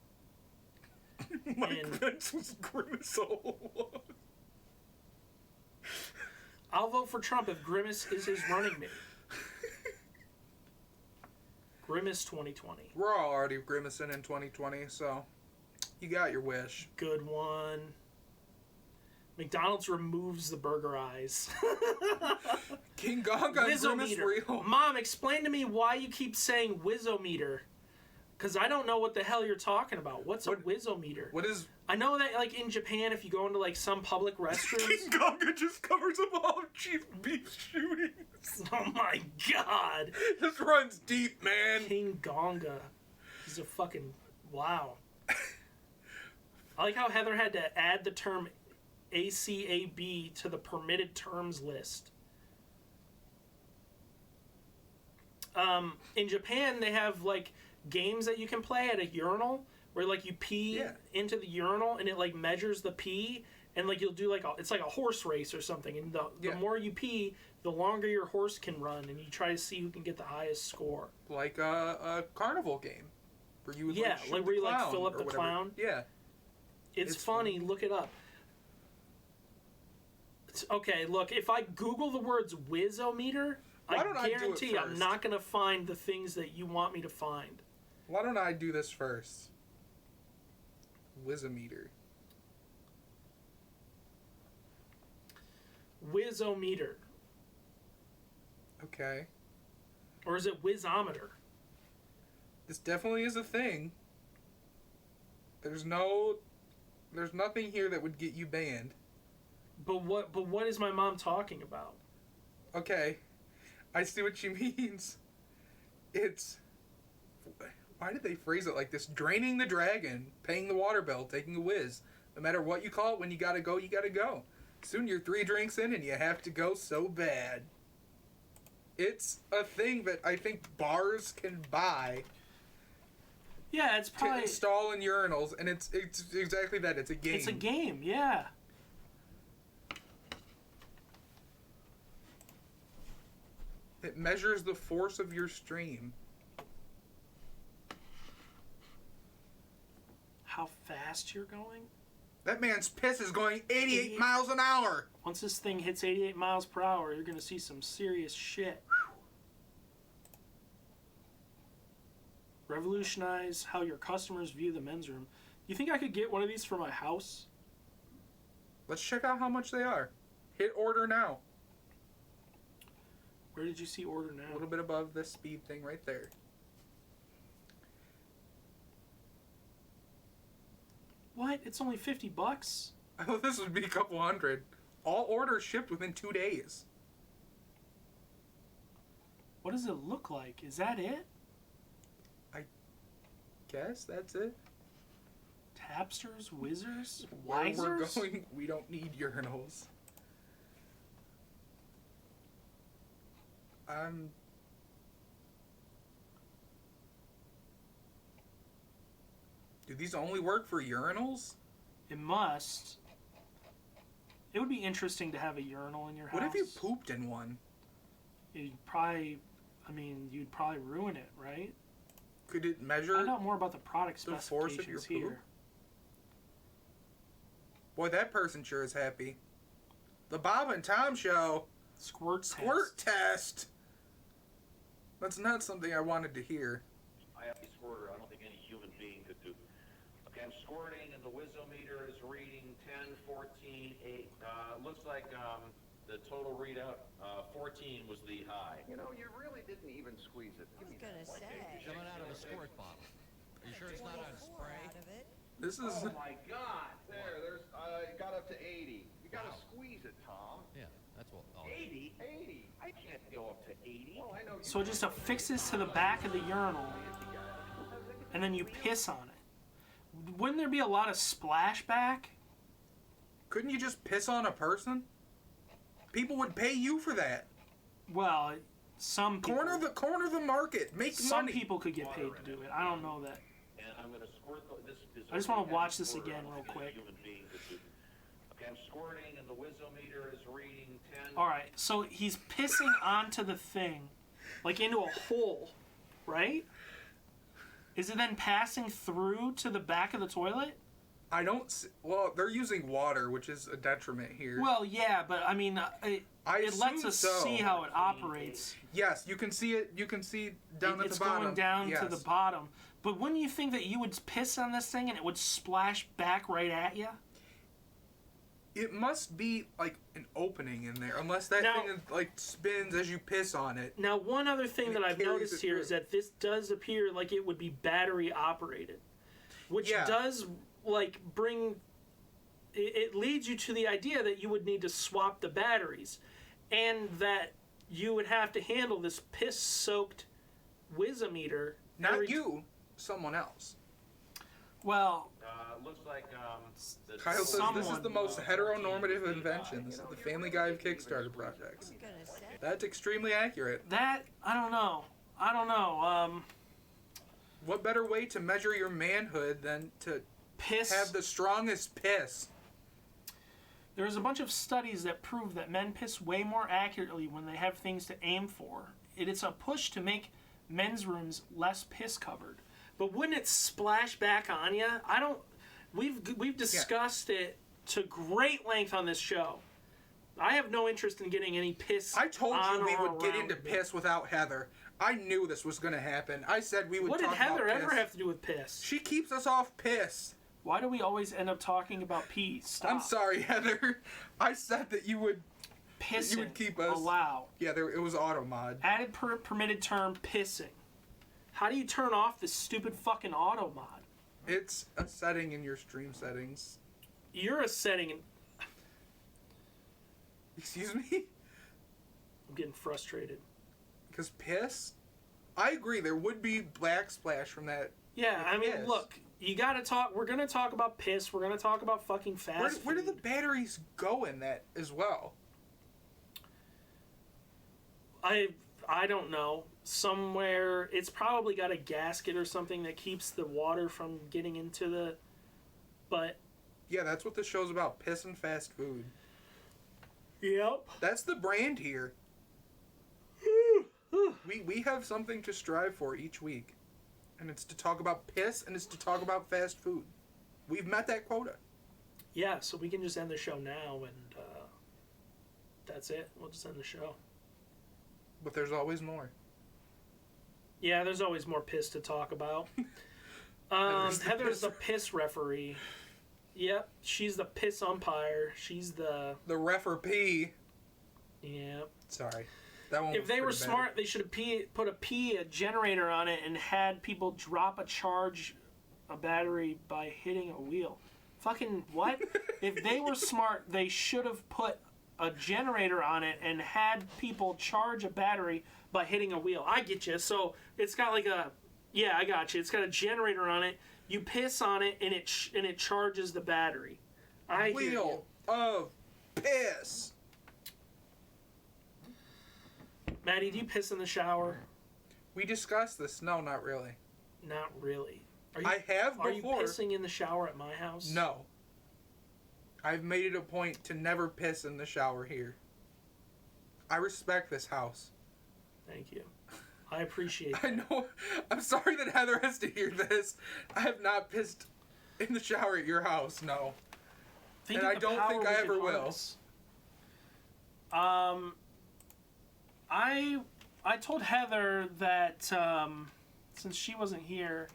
My goodness, was Grimace all along. I'll vote for Trump if Grimace is his running mate. Grimace 2020. We're all already grimacing in 2020, so you got your wish. Good one. McDonald's removes the burger eyes. King Kong on Grimace Reel. Mom, explain to me why you keep saying Wizzometer. Because I don't know what the hell you're talking about. What's a Wizzometer? What is... I know that, like, in Japan, if you go into, like, some public restrooms... King Gonga just covers up all of Chief Beef's shootings. Oh, my God. This runs deep, man. King Gonga. He's a fucking... Wow. I like how Heather had to add the term ACAB to the permitted terms list. In Japan, they have, like, games that you can play at a urinal where, like, you pee into the urinal and it, like, measures the pee, and, like, you'll do, like, it's like a horse race or something, and the more you pee, the longer your horse can run, and you try to see who can get the highest score. Like a carnival game. Where you would, like where you, like, fill up the clown. Yeah. It's funny. Look it up. Okay, look, if I Google the words Wizzometer, I guarantee I'm not going to find the things that you want me to find. Why don't I do this first? Wizzometer. Wizzometer. Okay. Or is it Wizometer? This definitely is a thing. There's nothing here that would get you banned. But what is my mom talking about? Okay. I see what she means. It's... Why did they phrase it like this? Draining the dragon, paying the water bill, taking a whiz. No matter what you call it, when you gotta go, you gotta go. Soon you're 3 drinks in and you have to go so bad. It's a thing that I think bars can buy. Yeah, it's probably... to install in urinals, and it's exactly that. It's a game. It's a game, yeah. It measures the force of your stream. How fast you're going? That man's piss is going 88 miles an hour. Once this thing hits 88 miles per hour, you're going to see some serious shit. Revolutionize how your customers view the men's room. You think I could get one of these for my house? Let's check out how much they are. Hit order now. Where did you see order now? A little bit above this speed thing right there. What? It's only $50? I thought this would be a couple hundred. All orders shipped within 2 days. What does it look like? Is that it? I guess that's it. Tapsters, Whizzers, Where Wisers? we're going, we don't need urinals. Do these only work for urinals? It must. It would be interesting to have a urinal in your house. What if you pooped in one? You'd probably ruin it, right? Could it measure Find out more about the product the specifications force of your here. poop? Boy, that person sure is happy. The Bob and Tom Show. Squirt test. That's not something I wanted to hear. I have a squirter. I don't think any human being could do. Okay, I'm squirting, and the Wizzometer is reading 10, 14, 8. Looks like the total readout, 14 was the high. You know, you really didn't even squeeze it. I was gonna say. Coming out of a squirt bottle. Are you sure it's not on spray? This is... Oh my God! There's it got up to 80. You gotta squeeze it, Tom. Yeah, that's what. 80? 80? I can't go up to 80. Well, I know. So it just affixes to the back of the urinal, and then you piss on it. Wouldn't there be a lot of splashback? Couldn't you just piss on a person? People would pay you for that. Well, some people... Corner the market. Make money. Some people could get paid to do it. I don't know that. And I'm going to squirt this. I just want to watch this again real quick. Okay, I'm squirting, and the Wizzometer is reading 10. Alright, so he's pissing onto the thing, like into a hole, right? Is it then passing through to the back of the toilet? I don't see, well, they're using water, which is a detriment here. Well, yeah, but I mean, it lets us see how it operates. Yes, you can see it. You can see down at the bottom. It's going down to the bottom. But wouldn't you think that you would piss on this thing and it would splash back right at you? It must be, like, an opening in there, unless that thing, like, spins as you piss on it. Now, one other thing that I've noticed here is through. that this does appear like it would be battery operated, which does, like, bring... It leads you to the idea that you would need to swap the batteries, and that you would have to handle this piss-soaked whizometer. Not you, someone else. Well... looks like, Kyle says this is the most heteronormative inventions of the Family Guy of Kickstarter projects. That's extremely accurate. That, I don't know. What better way to measure your manhood than to have the strongest piss? There's a bunch of studies that prove that men piss way more accurately when they have things to aim for. It's a push to make men's rooms less piss covered. But wouldn't it splash back on you? We've discussed it to great length on this show. I have no interest in getting any piss. I told you we would get into piss without Heather. I knew this was going to happen. I said we would talk about piss. What did Heather ever have to do with piss? She keeps us off piss. Why do we always end up talking about pee? Stop. I'm sorry, Heather. I said that you would... Pissing. You would keep us... Allow. Yeah, it was auto mod. Added permitted term, pissing. How do you turn off this stupid fucking auto mod? It's a setting in your stream settings. You're a setting in... Excuse me? I'm getting frustrated. Because piss? I agree, there would be black splash from that. Yeah, I mean, look, you gotta talk... We're gonna talk about piss. We're gonna talk about fucking fast Where do the batteries go in that as well? I don't know. Somewhere, it's probably got a gasket or something that keeps the water from getting into the... But... Yeah, that's what the show's about. Piss and fast food. Yep. That's the brand here. we have something to strive for each week. And it's to talk about piss and it's to talk about fast food. We've met that quota. Yeah, so we can just end the show now and that's it. We'll just end the show. But there's always more. Yeah, there's always more piss to talk about. Heather's the piss referee. Yep, she's the piss umpire. She's the referee. Yep. Sorry. That one if they were smart, they should have put a generator on it and had people drop a battery by hitting a wheel. Fucking what? If they were smart, they should have put a generator on it and had people charge a battery by hitting a wheel. I get you. So it's got like a... Yeah, I got you. It's got a generator on it. You piss on it and it charges the battery. Wheel of piss. Maddie, do you piss in the shower? We discussed this. No, not really. Not really. I have before. Are you pissing in the shower at my house? No. I've made it a point to never piss in the shower here. I respect this house. Thank you. I appreciate that. I know. I'm sorry that Heather has to hear this. I have not pissed in the shower at your house, no. And I don't think I ever will. I told Heather that since she wasn't here,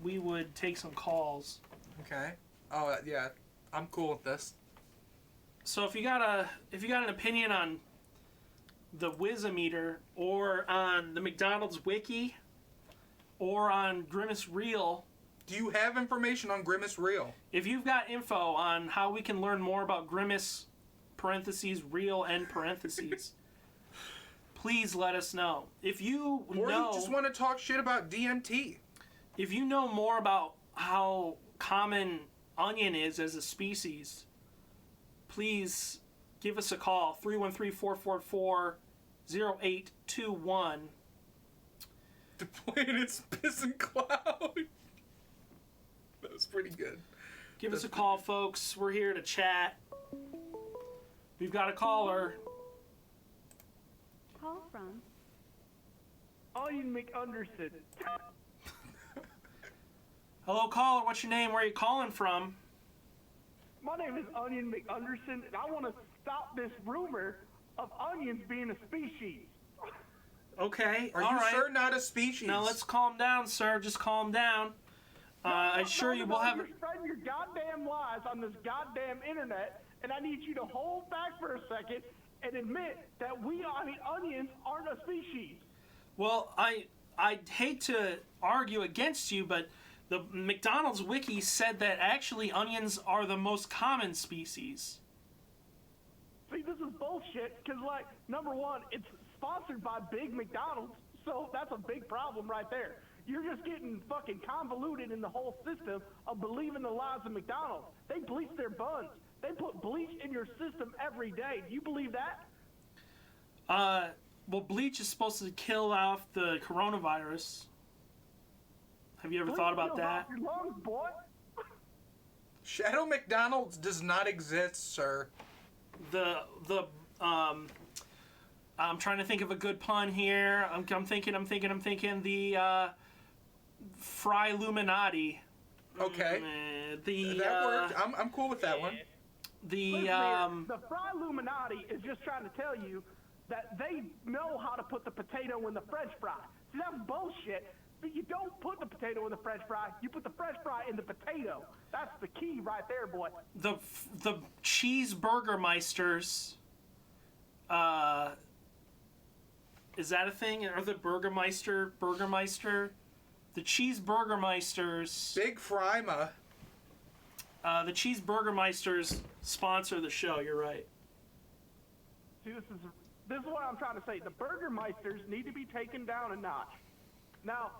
we would take some calls. Okay. Oh yeah, I'm cool with this. So if you got an opinion on the Wizometer or on the McDonald's Wiki or on Grimace Reel. Do you have information on Grimace Reel? If you've got info on how we can learn more about Grimace (Reel) please let us know. If you or you just want to talk shit about DMT. If you know more about how common onion is as a species, please give us a call, 313-444-0821. The planet's pissing cloud. That was pretty good. Give us a call, folks. We're here to chat. We've got a caller. Call from Ian McAnderson. Hello, caller. What's your name? Where are you calling from? My name is Onion McAnderson, and I want to stop this rumor of onions being a species. Okay, Are all you right. sure not a species? Now let's calm down, sir. Just calm down. I assure you we'll have... You're spreading your goddamn lies on this goddamn internet, and I need you to hold back for a second and admit that onions aren't a species. Well, I hate to argue against you, but the McDonald's wiki said that actually onions are the most common species. See, this is bullshit, because, like, number one, it's sponsored by Big McDonald's, so that's a big problem right there. You're just getting fucking convoluted in the whole system of believing the lies of McDonald's. They bleach their buns. They put bleach in your system every day. Do you believe that? Well, bleach is supposed to kill off the coronavirus. Have you ever thought about that? Your lungs, boy. Shadow McDonald's does not exist, sir. I'm trying to think of a good pun here. I'm thinking the Fry Illuminati. Okay. That worked. I'm cool with that one. The Fry Illuminati is just trying to tell you that they know how to put the potato in the French fry. See, that's bullshit. You don't put the potato in the French fry. You put the French fry in the potato. That's the key right there, boy. The Cheeseburgermeisters. Is that a thing? Or the Burgermeister? The Cheeseburgermeisters. Big Fryma. The Cheeseburgermeisters sponsor the show. You're right. See, this is what I'm trying to say. The Burgermeisters need to be taken down a notch. Now,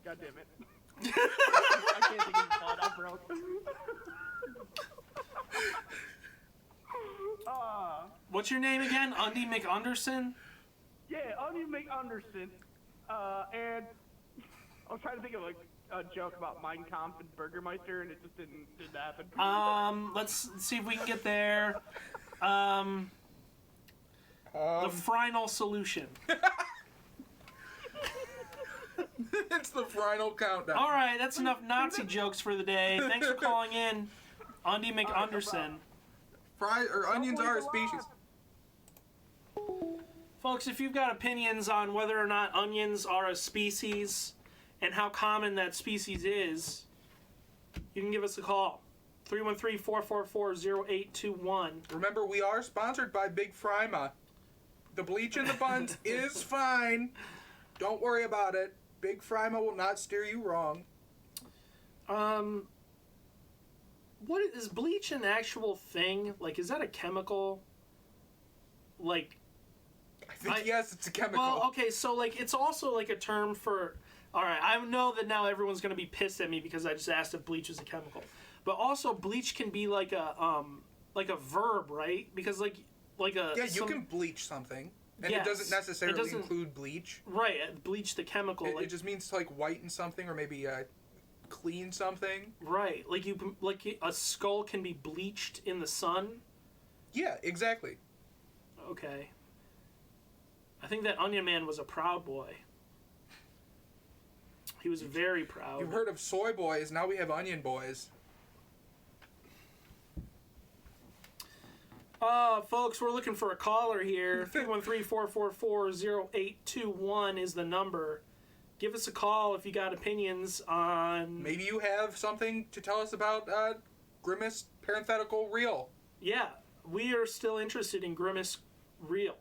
God damn it. I can't think of the thought. I'm broke. What's your name again? Undy McAnderson? Yeah, Undy McAnderson. And I was trying to think of a joke about Mein Kampf and Burgermeister, and it just didn't happen. Let's see if we can get there. The final solution. It's the final countdown. All right, that's enough Nazi jokes for the day. Thanks for calling in, Undy McAnderson. Onions are a species. Folks, if you've got opinions on whether or not onions are a species and how common that species is, you can give us a call. 313-444-0821. Remember, we are sponsored by Big Fryma. The bleach in the buns is fine. Don't worry about it. Big Fryma will not steer you wrong. What is bleach an actual thing? Like, is that a chemical? Like, I think yes, it's a chemical. Well, okay, so like it's also like a term for. All right, I know that now everyone's gonna be pissed at me because I just asked if bleach is a chemical, but also bleach can be like a verb, right? Because like a you can bleach something. And yes, it doesn't necessarily include bleach. Right, bleach the chemical. It just means to like whiten something or maybe clean something. Right, like a skull can be bleached in the sun. Yeah, exactly. Okay. I think that Onion Man was a proud boy. He was very proud. You've heard of soy boys, now we have onion boys. Folks, we're looking for a caller here. 313-444-0821 is the number. Give us a call if you got opinions on... Maybe you have something to tell us about Grimace Parenthetical Real. Yeah, we are still interested in Grimace Real.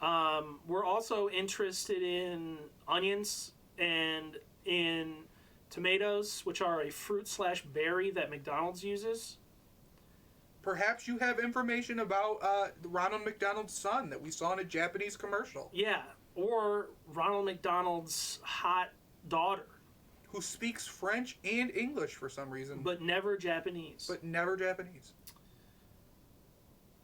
We're also interested in onions and in tomatoes, which are a fruit/berry that McDonald's uses. Perhaps you have information about Ronald McDonald's son that we saw in a Japanese commercial. Yeah, or Ronald McDonald's hot daughter. Who speaks French and English for some reason. But never Japanese.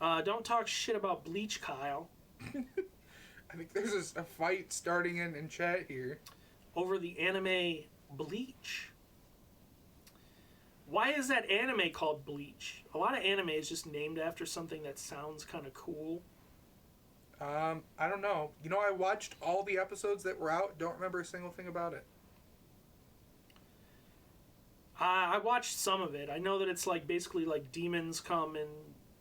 Don't talk shit about bleach, Kyle. I think there's a fight starting in chat here. Over the anime Bleach. Why is that anime called Bleach? A lot of anime is just named after something that sounds kind of cool. I don't know. You know, I watched all the episodes that were out. Don't remember a single thing about it. I watched some of it. I know that it's like basically like demons come and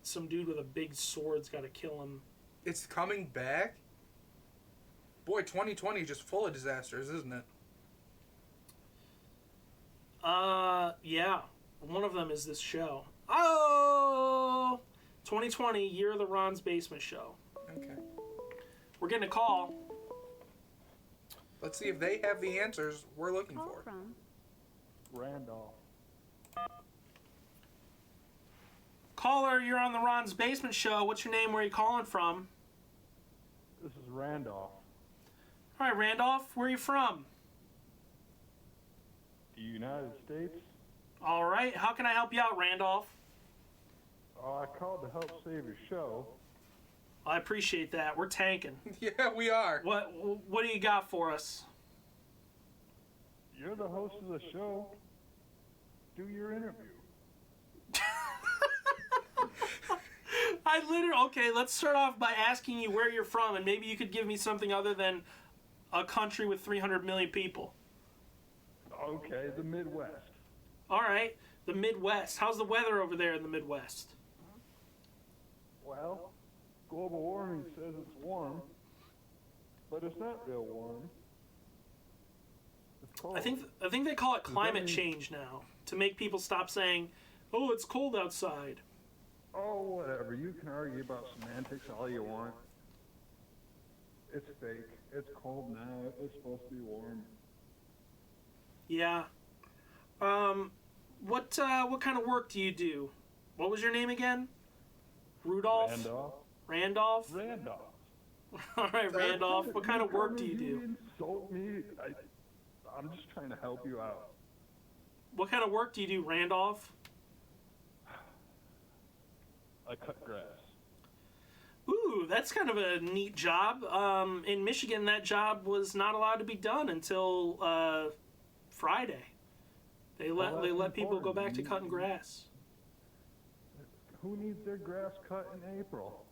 some dude with a big sword's got to kill him. It's coming back? Boy, 2020 is just full of disasters, isn't it? Yeah. One of them is this show. Oh! 2020, year of the Ron's Basement Show. Okay. We're getting a call. Let's see if they have the answers we're looking for. Randolph. Caller, you're on the Ron's Basement Show. What's your name? Where are you calling from? This is Randolph. All right, Randolph, where are you from? The United States. All right, how can I help you out, Randolph? Oh, I called to help save your show. I appreciate that. We're tanking. Yeah, we are. What do you got for us? You're the host of the show. Do your interview. Okay, let's start off by asking you where you're from, and maybe you could give me something other than a country with 300 million people. Okay, the Midwest. All right, the Midwest. How's the weather over there in the Midwest? Well, global warming says it's warm, but it's not real warm. It's cold. I think they call it climate change now to make people stop saying, "Oh, it's cold outside." Oh, whatever. You can argue about semantics all you want. It's fake. It's cold now. It's supposed to be warm. Yeah. What kind of work do you do? What was your name again? Rudolph? Randolph. Randolph. All right, Randolph. What kind of work do you do? You insult me. I'm just trying to help you out. What kind of work do you do, Randolph? I cut grass. Ooh, that's kind of a neat job. In Michigan, that job was not allowed to be done until Friday. They let people go back to cutting grass. Who needs their grass cut in April?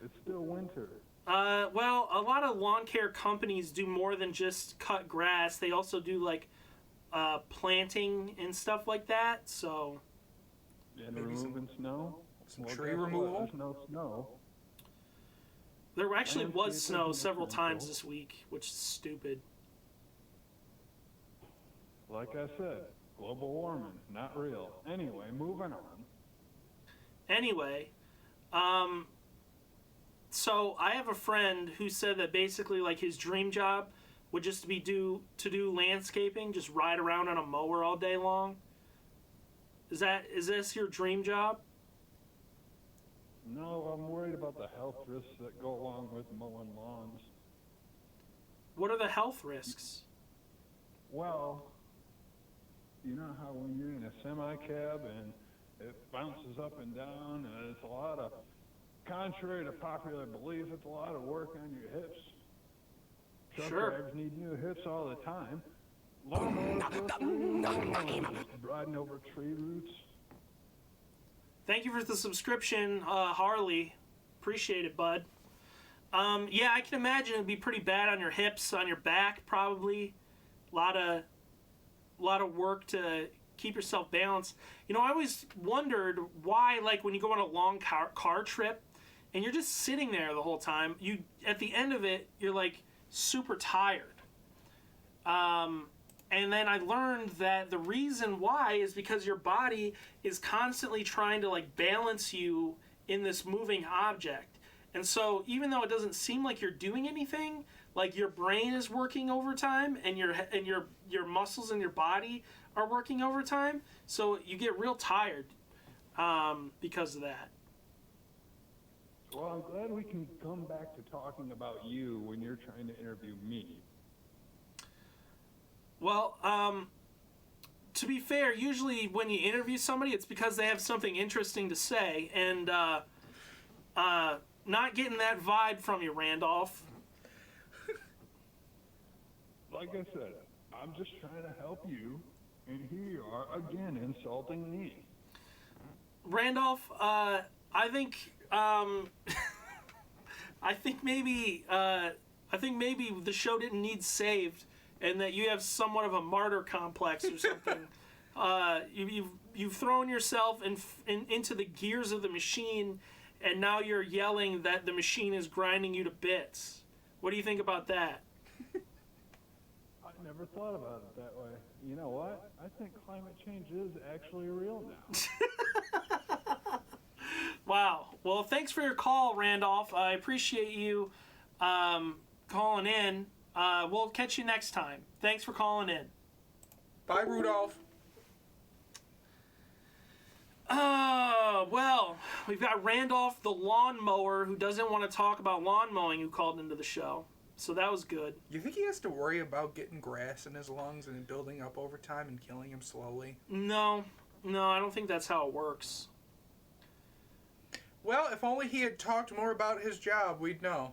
It's still winter. Well, a lot of lawn care companies do more than just cut grass. They also do like planting and stuff like that. So. And removing snow. Some tree removal. There's no snow. There actually was snow several times this week, which is stupid. Like I said, global warming, not real. Anyway, moving on. Anyway, so I have a friend who said that basically like his dream job would just be to do landscaping, just ride around on a mower all day long. Is this your dream job? No, I'm worried about the health risks that go along with mowing lawns. What are the health risks? Well, you know how when you're in a semi-cab and it bounces up and down, and it's a lot of, contrary to popular belief, it's a lot of work on your hips. Truck drivers need new hips all the time. Riding over tree roots. Thank you for the subscription, Harley. Appreciate it, bud. Yeah, I can imagine it'd be pretty bad on your hips, on your back, probably. A lot of work to keep yourself balanced. You know, I always wondered why, like, when you go on a long car trip and you're just sitting there the whole time, at the end of it, you're like super tired. And then I learned that the reason why is because your body is constantly trying to like balance you in this moving object. And so even though it doesn't seem like you're doing anything, like your brain is working overtime and your muscles in your body are working overtime. So you get real tired because of that. Well, I'm glad we can come back to talking about you when you're trying to interview me. Well, to be fair, usually when you interview somebody, it's because they have something interesting to say, and not getting that vibe from you, Randolph. Like I said, I'm just trying to help you, and here you are again insulting me. Randolph, I think maybe the show didn't need saved. And that you have somewhat of a martyr complex or something. You've thrown yourself into the gears of the machine, and now you're yelling that the machine is grinding you to bits. What do you think about that? I never thought about it that way. You know what? I think climate change is actually real now. Wow. Well, thanks for your call, Randolph. I appreciate you calling in. We'll catch you next time. Thanks for calling in. Bye, Rudolph. Well, we've got Randolph the lawnmower who doesn't want to talk about lawn mowing who called into the show. So that was good. You think he has to worry about getting grass in his lungs and building up over time and killing him slowly? No, I don't think that's how it works. Well, if only he had talked more about his job, we'd know.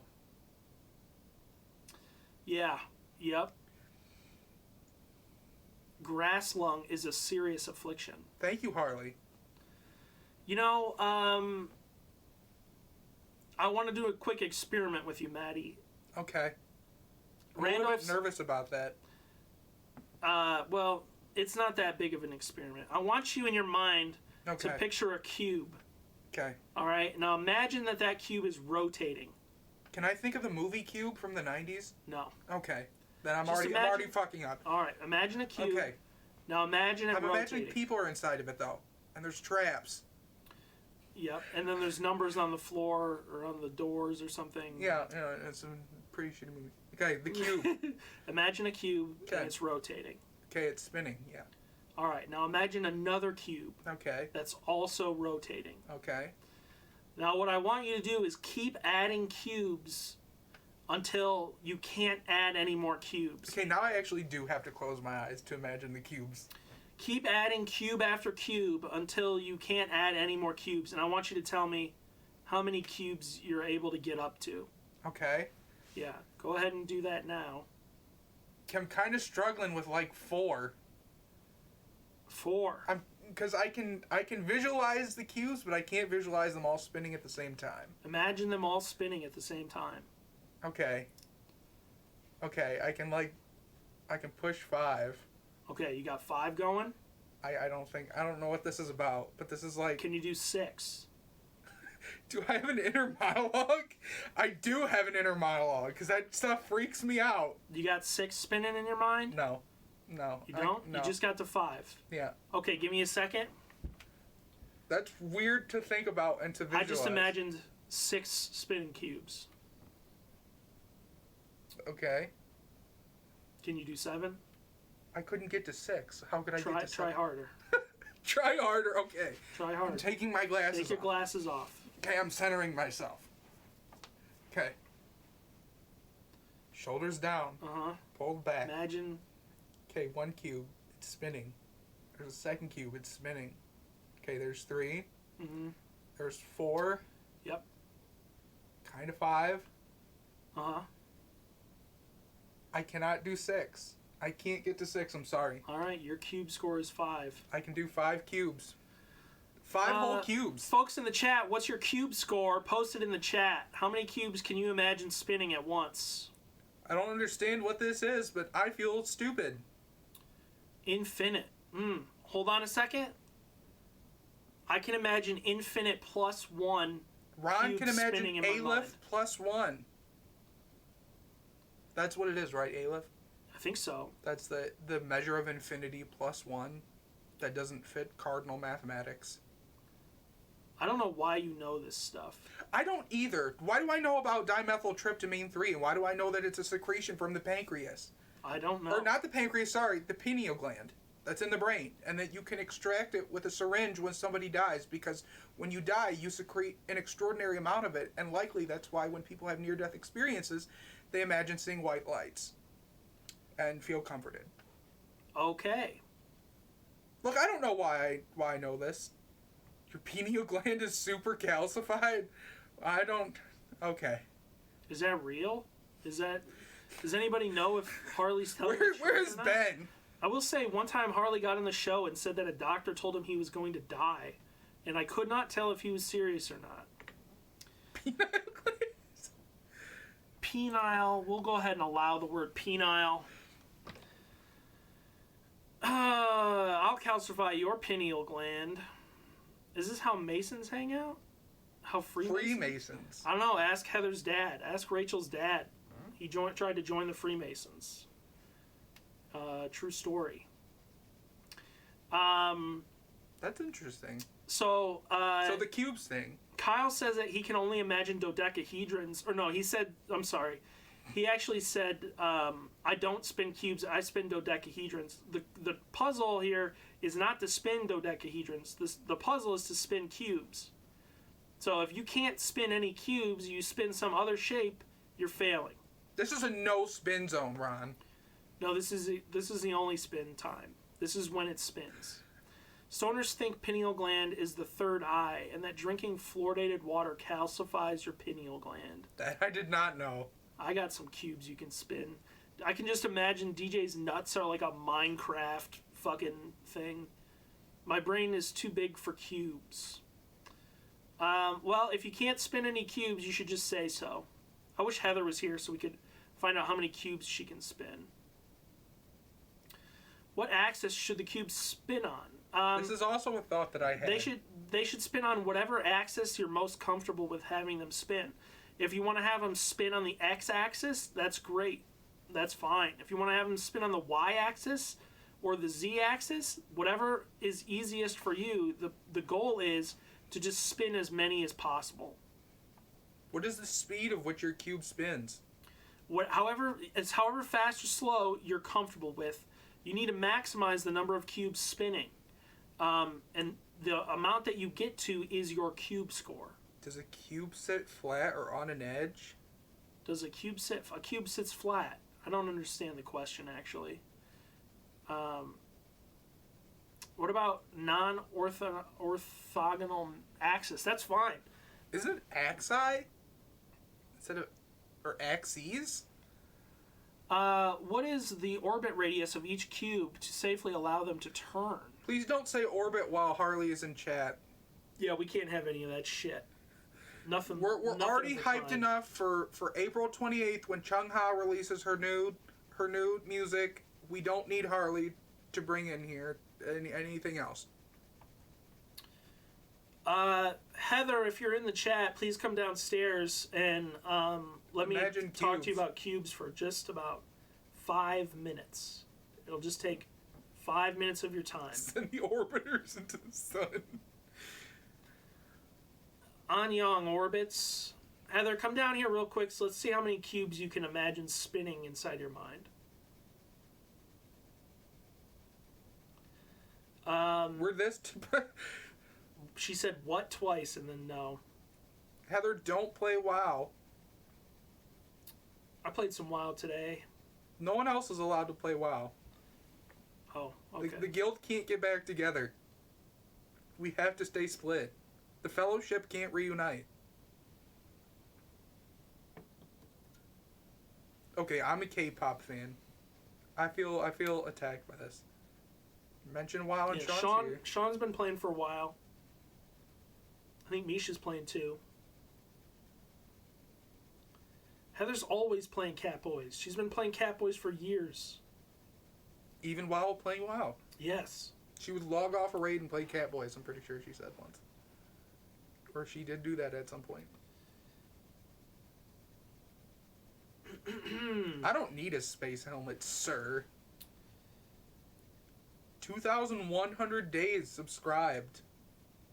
Yeah, yep. Grass lung is a serious affliction. Thank you, Harley. You know, I want to do a quick experiment with you, Maddie. Okay. I'm a little bit nervous about that. Well, it's not that big of an experiment. I want you in your mind to picture a cube. Okay. All right. Now imagine that cube is rotating. Can I think of the movie Cube from the 90s? No. Okay. Then I'm Just already fucking up. All right. Imagine a cube. Okay. Now imagine it I'm rotating. imagining people are inside of it though, and there's traps. Yep. And then there's numbers on the floor or on the doors or something. Yeah. It's a pretty shitty movie. Okay. The cube. Imagine a cube and it's rotating. Okay. It's spinning. Yeah. All right. Now imagine another cube. Okay. That's also rotating. Okay. Now what I want you to do is keep adding cubes until you can't add any more cubes. Okay, now I actually do have to close my eyes to imagine the cubes. Keep adding cube after cube until you can't add any more cubes. And I want you to tell me how many cubes you're able to get up to. Okay. Yeah, go ahead and do that now. I'm kind of struggling with like 4. 4? Because I can visualize the cubes, but I can't visualize them all spinning at the same time. Imagine them all spinning at the same time. Okay. Okay, I can push 5. Okay, you got 5 going? I don't know what this is about, but this is like... Can you do 6? Do I have an inner monologue? I do have an inner monologue, because that stuff freaks me out. You got 6 spinning in your mind? No. You don't? No. You just got to 5. Yeah. Okay, give me a second. That's weird to think about and to visualize. I just imagined 6 spinning cubes. Okay. Can you do 7? I couldn't get to 6. How could I get to 7? Try harder. Try harder, okay. Try harder. I'm taking my glasses off. Take your glasses off. Okay, I'm centering myself. Okay. Shoulders down. Uh-huh. Pulled back. Imagine. Okay, 1 cube. It's spinning. There's a second cube. It's spinning. Okay, there's 3. Mm-hmm. There's 4. Yep. Kind of 5. Uh-huh. I cannot do 6. I can't get to 6, I'm sorry. All right, your cube score is 5. I can do 5 cubes. 5 whole cubes. Folks in the chat, what's your cube score? Post it in the chat. How many cubes can you imagine spinning at once? I don't understand what this is, but I feel stupid. Infinite. Hold on a second. I can imagine infinite plus 1. Ron can imagine Aleph plus plus 1. That's what it is, right, Aleph? I think so. That's the measure of infinity plus 1. That doesn't fit cardinal mathematics. I don't know why you know this stuff. I don't either. Why do I know about dimethyltryptamine 3? And why do I know that it's a secretion from the pancreas? I don't know. Or not the pancreas, sorry, the pineal gland that's in the brain. And that you can extract it with a syringe when somebody dies. Because when you die, you secrete an extraordinary amount of it. And likely that's why when people have near-death experiences, they imagine seeing white lights. And feel comforted. Okay. Look, I don't know why I know this. Your pineal gland is super calcified? I don't... Okay. Is that real? Does anybody know if Harley's telling the truth Where's or not? Ben? I will say, one time Harley got on the show and said that a doctor told him he was going to die. And I could not tell if he was serious or not. Pineal glands? Penile. We'll go ahead and allow the word penile. I'll calcify your pineal gland. Is this how Masons hang out? How Freemasons? I don't know. Ask Heather's dad. Ask Rachel's dad. He tried to join the Freemasons. True story. That's interesting. So the cubes thing. Kyle says that he can only imagine dodecahedrons. Or no, he said, I'm sorry. He actually said, I don't spin cubes, I spin dodecahedrons. The puzzle here is not to spin dodecahedrons. The puzzle is to spin cubes. So if you can't spin any cubes, you spin some other shape, you're failing. This is a no spin zone, Ron. No, this is the only spin time. This is when it spins. Stoners think pineal gland is the third eye, and that drinking fluoridated water calcifies your pineal gland. That I did not know. I got some cubes you can spin. I can just imagine DJ's nuts are like a Minecraft fucking thing. My brain is too big for cubes. Well, if you can't spin any cubes, you should just say so. I wish Heather was here so we could find out how many cubes she can spin. What axis should the cubes spin on? This is also a thought that I had. They should spin on whatever axis you're most comfortable with having them spin. If you want to have them spin on the x-axis, that's great. That's fine. If you want to have them spin on the y-axis or the z-axis, whatever is easiest for you, the goal is to just spin as many as possible. What is the speed of which your cube spins? However fast or slow you're comfortable with, you need to maximize the number of cubes spinning. And the amount that you get to is your cube score. Does a cube sit flat or on an edge? Does a cube sit... A cube sits flat. I don't understand the question, actually. What about non-orthogonal axis? That's fine. Is it axi? Instead of... Or axes? What is the orbit radius of each cube to safely allow them to turn? Please don't say orbit while Harley is in chat. Yeah, we can't have any of that shit. Nothing. We're nothing already hyped enough for April 28th when Chung Ha releases her new music. We don't need Harley to bring in here anything else. Heather, if you're in the chat, please come downstairs and let me talk to you about cubes for just about 5 minutes. It'll just take 5 minutes of your time. Send the orbiters into the sun. Anyang orbits. Heather, come down here real quick so let's see how many cubes you can imagine spinning inside your mind. We're this... She said what twice and then no. Heather, don't play WoW. I played some WoW today. No one else is allowed to play WoW. Oh, okay. The guild can't get back together. We have to stay split. The fellowship can't reunite. Okay, I'm a K-pop fan. I feel attacked by this. Mention WoW and Sean's here. Sean's been playing for a while. I think Misha's playing too. Heather's always playing Catboys. She's been playing Catboys for years. Even while playing WoW? Yes. She would log off a raid and play Catboys, I'm pretty sure she said once. Or she did do that at some point. I don't need a space helmet, sir. 2,100 days subscribed.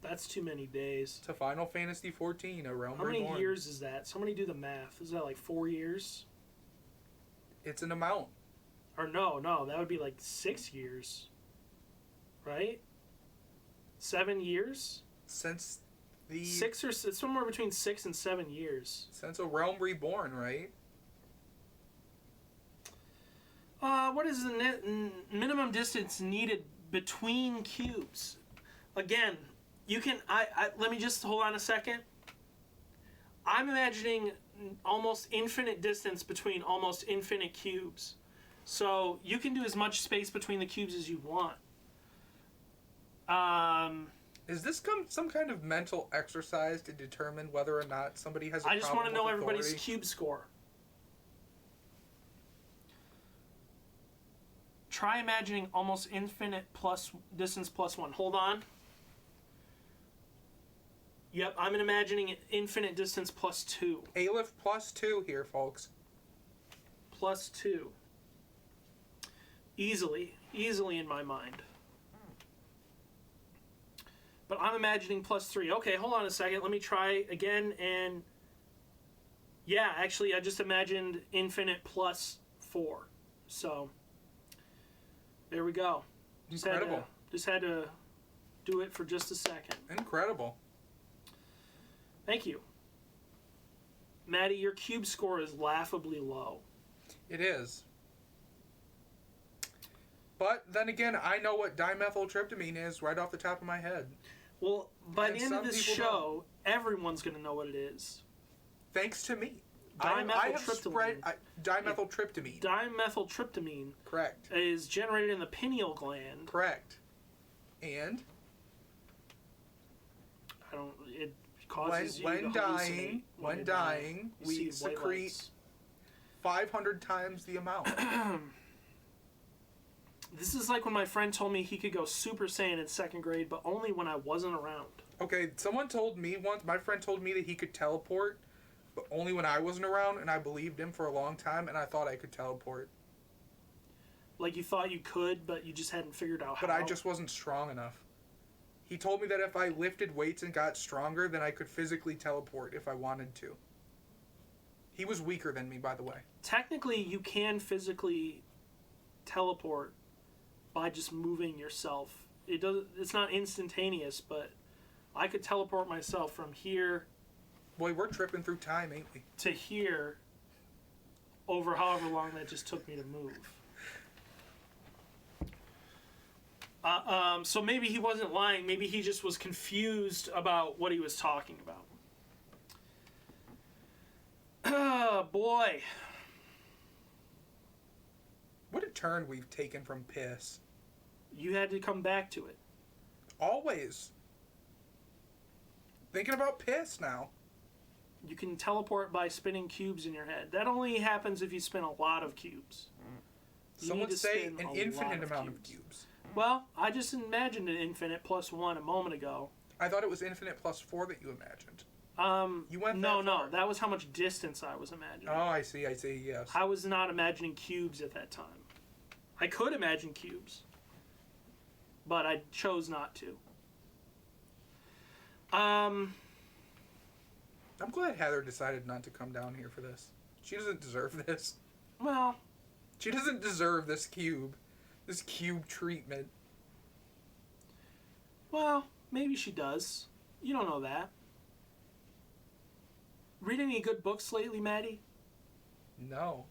That's too many days. To Final Fantasy XIV, A Realm How Reborn. many years is that? Somebody do the math. Is that like 4 years? It's an amount. Or no, that would be like 6 years. Right? 7 years? Since the... It's somewhere between 6 and 7 years. Since A Realm Reborn, right? What is the minimum distance needed between cubes? Again, you can... let me just hold on a second. I'm imagining almost infinite distance between almost infinite cubes. So you can do as much space between the cubes as you want. Is this some kind of mental exercise to determine whether or not somebody has a problem? I just want to know with everybody's authority? cube score. Try imagining almost infinite distance plus 1. Hold on. Yep, I'm imagining infinite distance plus 2. Aleph plus 2 here, folks. Plus 2. Easily in my mind. But I'm imagining +3. Okay, hold on a second. Let me try again. And yeah, actually, I just imagined infinite +4. So there we go. Incredible. Just had to do it for just a second. Incredible. Thank you. Maddie, your cube score is laughably low. It is. But then again, I know what dimethyltryptamine is right off the top of my head. Well, by And the end of some this people show, everyone's going to know what it is. Thanks to me. Dimethyltryptamine. Dimethyltryptamine. Dimethyltryptamine. Correct. Is generated in the pineal gland. Correct. And? It causes you to hallucinate. When dying, we secrete 500 times the amount. This is like when my friend told me he could go Super Saiyan in 2nd grade, but only when I wasn't around. Okay, someone told me once, my friend told me that he could teleport, but only when I wasn't around, and I believed him for a long time, and I thought I could teleport. Like you thought you could, but you just hadn't figured out how. But I just wasn't strong enough. He told me that if I lifted weights and got stronger, then I could physically teleport if I wanted to. He was weaker than me, by the way. Technically, you can physically teleport by just moving yourself. It's not instantaneous, but I could teleport myself from here. Boy, we're tripping through time, ain't we? To here, over however long that just took me to move. So maybe he wasn't lying. Maybe he just was confused about what he was talking about. Oh, boy. What a turn we've taken from piss. You had to come back to it. Always. Thinking about piss now. You can teleport by spinning cubes in your head. That only happens if you spin a lot of cubes. Some would say an infinite amount of cubes. Well, I just imagined an infinite +1 a moment ago. I thought it was infinite +4 that you imagined. You went no. That was how much distance I was imagining. Oh, I see, yes. I was not imagining cubes at that time. I could imagine cubes, but I chose not to. I'm glad Heather decided not to come down here for this. She doesn't deserve this. Well, she doesn't deserve this cube treatment. Well, maybe she does. You don't know that. Read any good books lately, Maddie? No.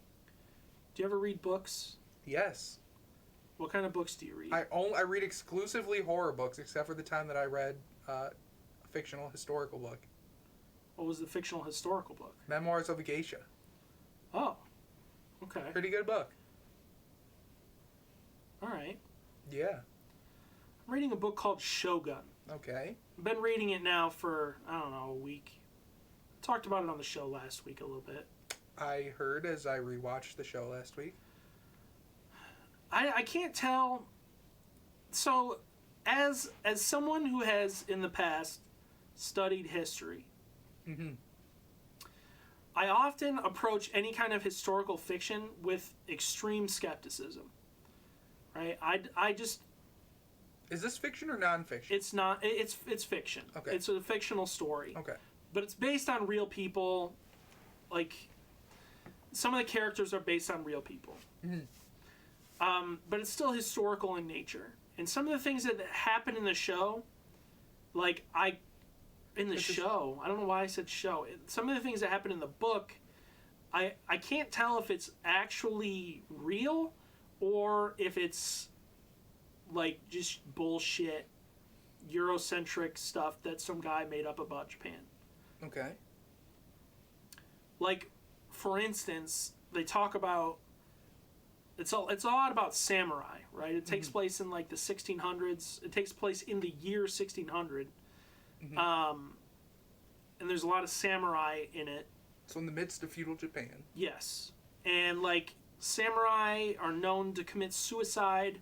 Do you ever read books? Yes. What kind of books do you read? I read exclusively horror books, except for the time that I read a fictional historical book. What was the fictional historical book? Memoirs of a Geisha. Oh. Okay. Pretty good book. All right. Yeah. I'm reading a book called Shogun. Okay. I've been reading it now for, I don't know, a week. I talked about it on the show last week a little bit. I heard as I rewatched the show last week. I can't tell. So, as someone who has in the past studied history, I often approach any kind of historical fiction with extreme skepticism. Right? I just. Is this fiction or nonfiction? It's not. It's fiction. Okay. It's a fictional story. Okay. But it's based on real people. Like, some of the characters are based on real people. But it's still historical in nature. And some of the things that happen in the show, like I don't know why I said show. Some of the things that happen in the book, I can't tell if it's actually real or if it's like just bullshit Eurocentric stuff that some guy made up about Japan. Okay. Like, for instance, they talk about it's a lot about samurai, right? It takes place in like the 1600s. It takes place in the year 1600. And there's a lot of samurai in it. So in the midst of feudal Japan. Yes. And like samurai are known to commit suicide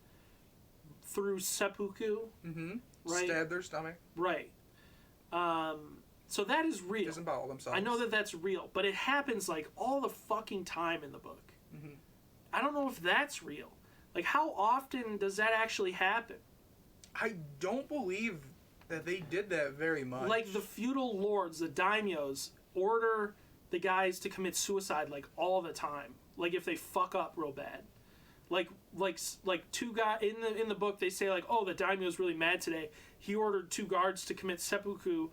through seppuku. Right? Stab their stomach. Right. So that is real. Disembowel themselves. I know that that's real, but it happens like all the fucking time in the book. I don't know if that's real. Like, how often does that actually happen? I don't believe that they did that very much. Like, the feudal lords, the daimyos, order the guys to commit suicide, like, all the time. Like, if they fuck up real bad. Like two guys in the book, they say, like, oh, the daimyo's really mad today. He ordered 2 guards to commit seppuku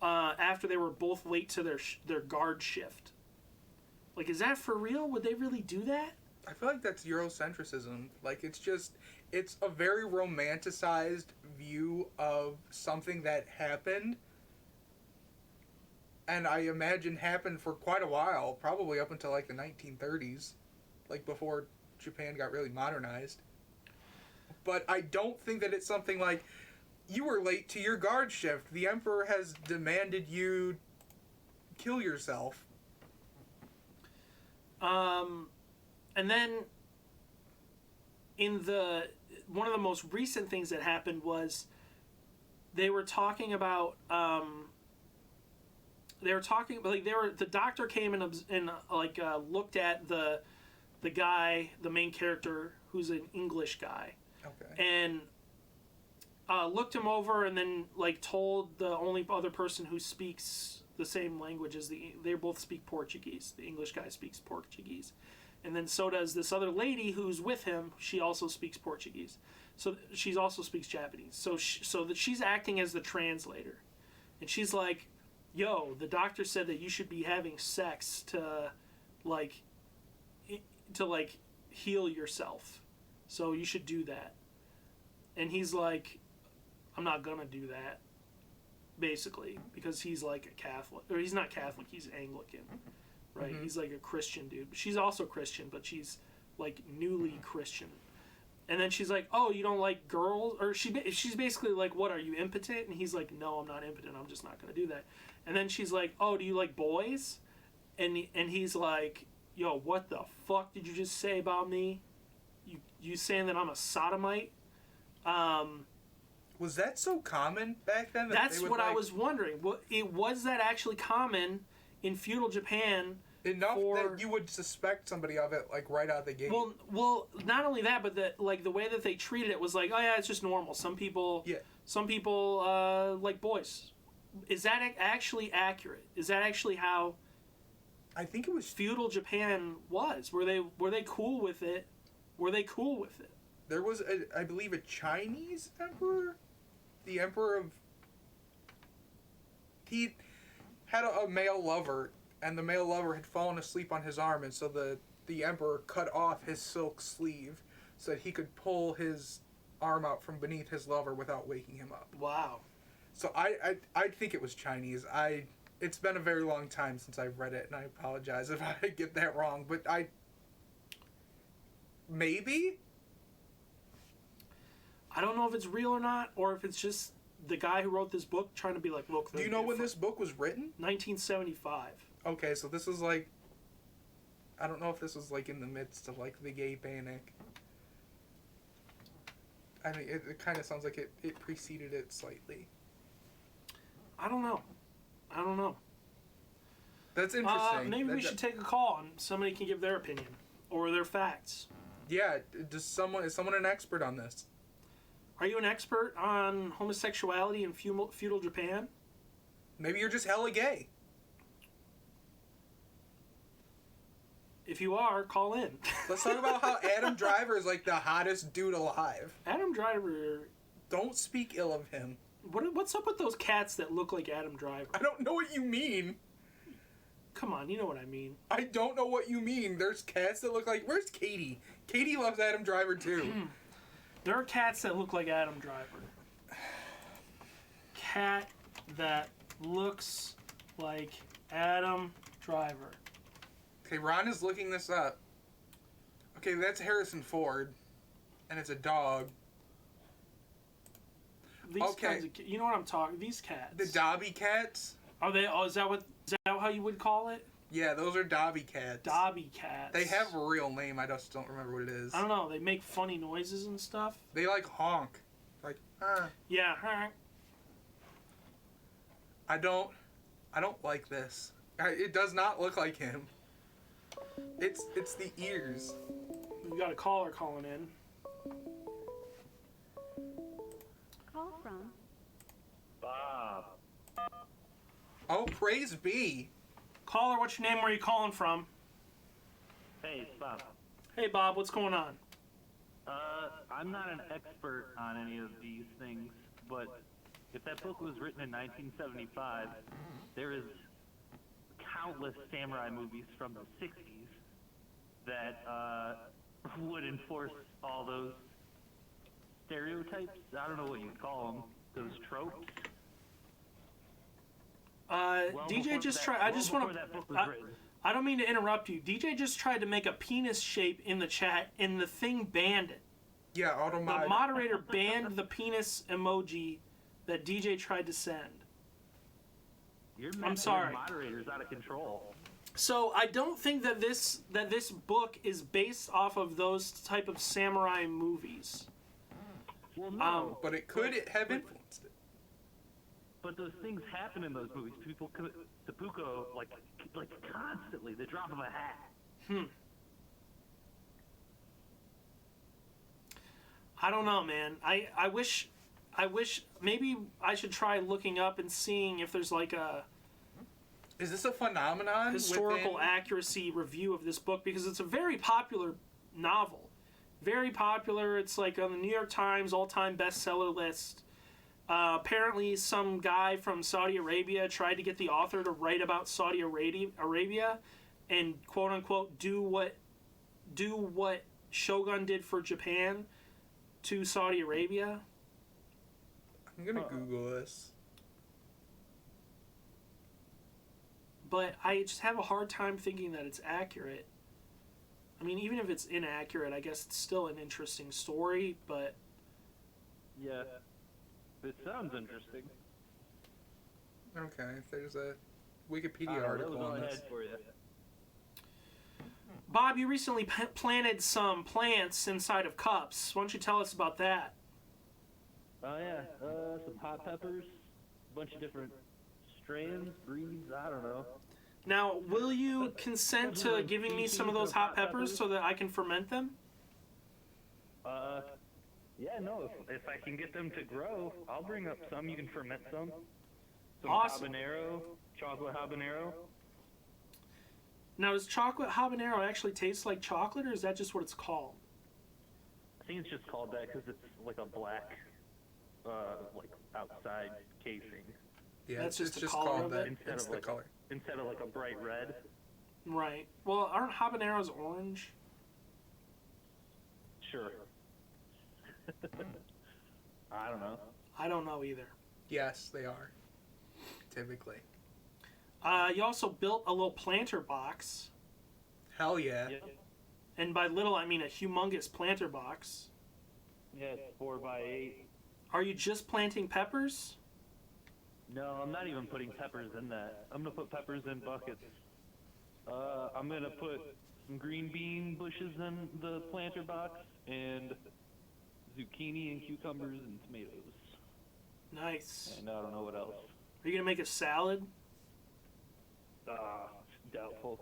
after they were both late to their guard shift. Like, is that for real? Would they really do that? I feel like that's Eurocentrism. Like, it's a very romanticized view of something that happened. And I imagine happened for quite a while, probably up until, like, the 1930s. Like, before Japan got really modernized. But I don't think that it's something like, you were late to your guard shift. The Emperor has demanded you kill yourself. And then one of the most recent things that happened was they were talking about the doctor came and looked at the guy, the main character, who's an English guy. Okay. And looked him over and then told the only other person who speaks the same language as they both speak Portuguese. The English guy speaks Portuguese. And then so does this other lady who's with him. She also speaks Portuguese. So she also speaks Japanese. So that she's acting as the translator. And she's like, yo, the doctor said that you should be having sex to heal yourself. So you should do that. And he's like, I'm not gonna do that. Basically, because he's like a Catholic. Or he's not Catholic, he's Anglican. Right? Mm-hmm. He's like a Christian dude. She's also Christian, but she's like newly Christian. And then she's like, oh, you don't like girls? Or she's basically like, what, are you impotent? And he's like, no, I'm not impotent. I'm just not going to do that. And then she's like, oh, do you like boys? And he's like, yo, what the fuck did you just say about me? You saying that I'm a sodomite? Was that so common back then? That's what I was wondering. Was that actually common in feudal Japan? Enough that you would suspect somebody of it, like, right out the gate. Well, not only that, but the way that they treated it was like, oh yeah, it's just normal. Some people like boys. Is that actually accurate? Is that actually how? I think it was feudal Japan was. Were they cool with it? Were they cool with it? There was, I believe, a Chinese emperor. The emperor of. He had a male lover. And the male lover had fallen asleep on his arm, and so the emperor cut off his silk sleeve so that he could pull his arm out from beneath his lover without waking him up. Wow. So I think it was Chinese. It's been a very long time since I've read it, and I apologize if I get that wrong, but maybe? I don't know if it's real or not, or if it's just the guy who wrote this book trying to be like, look, do you know when this book was written? 1975. Okay, so this is like, I don't know if this was like in the midst of like the gay panic. I mean, it kind of sounds like it preceded it slightly. I don't know. That's interesting. Maybe we should take a call and somebody can give their opinion or their facts. Yeah, is someone an expert on this? Are you an expert on homosexuality in feudal Japan? Maybe you're just hella gay. If you are, call in. Let's talk about how Adam Driver is like the hottest dude alive. Adam Driver... Don't speak ill of him. What's up with those cats that look like Adam Driver? I don't know what you mean. Come on, you know what I mean. I don't know what you mean. There's cats that look like... Where's Katie? Katie loves Adam Driver too. There are cats that look like Adam Driver. Cat that looks like Adam Driver. Okay, Ron is looking this up. Okay, that's Harrison Ford. And it's a dog. These kinds of, you know what I'm talking... These cats. The Dobby cats? Are they... Oh, is that how you would call it? Yeah, those are Dobby cats. Dobby cats. They have a real name. I just don't remember what it is. I don't know. They make funny noises and stuff. They like honk. Like, Yeah, honk. I don't like this. It does not look like him. It's the ears. We've got a caller calling in. Call from Bob. Oh, praise be. Caller, what's your name? Where are you calling from? Hey, it's Bob. Hey, Bob, what's going on? I'm not an expert on any of these things, but if that book was written in 1975, there is countless samurai movies from the 60s that would enforce all those stereotypes. I don't know what you'd call them. Those tropes. DJ just tried. I just want to. I don't mean to interrupt you. DJ just tried to make a penis shape in the chat, and the thing banned it. Yeah, the moderator banned the penis emoji that DJ tried to send. I'm sorry. Your moderator's out of control. So I don't think that this book is based off of those type of samurai movies. Well, no, but it could have influenced it. But those things happen in those movies. People commit seppuku like constantly, the drop of a hat. I don't know, man. I wish maybe I should try looking up and seeing if there's like a Is this a phenomenon? Historical accuracy review of this book, because it's a very popular novel. Very popular. It's like on the New York Times all-time bestseller list. Apparently, some guy from Saudi Arabia tried to get the author to write about Saudi Arabia and quote-unquote do what Shogun did for Japan to Saudi Arabia. I'm going to Google this. But I just have a hard time thinking that it's accurate. I mean, even if it's inaccurate, I guess it's still an interesting story, but... Yeah. It sounds interesting. Okay, there's a Wikipedia article on this. For you. Bob, you recently planted some plants inside of cups. Why don't you tell us about that? Oh, yeah. Some hot peppers, a bunch of different strains, breeds, I don't know. Now, will you consent to giving me some of those hot peppers so that I can ferment them? Yeah, no, if I can get them to grow, I'll bring up some. You can ferment some. Some Awesome. habanero, chocolate habanero. Now, does chocolate habanero actually taste like chocolate, or is that just what it's called? I think it's just called that because it's like a black, like outside casing. Yeah, That's it's just the just color called of that. it? It's the color. Instead of like a bright red. Right. Well, aren't habaneros orange? Sure. I don't know. I don't know either. Yes, they are. Typically. You also built a little planter box. Hell yeah. And by little, I mean a humongous planter box. Yeah, it's 4x8. Are you just planting peppers? No, I'm not even putting peppers in that. I'm gonna put peppers in buckets. I'm gonna put some green bean bushes in the planter box and zucchini and cucumbers and tomatoes. Nice. And I don't know what else. Are you going to make a salad? Doubtful.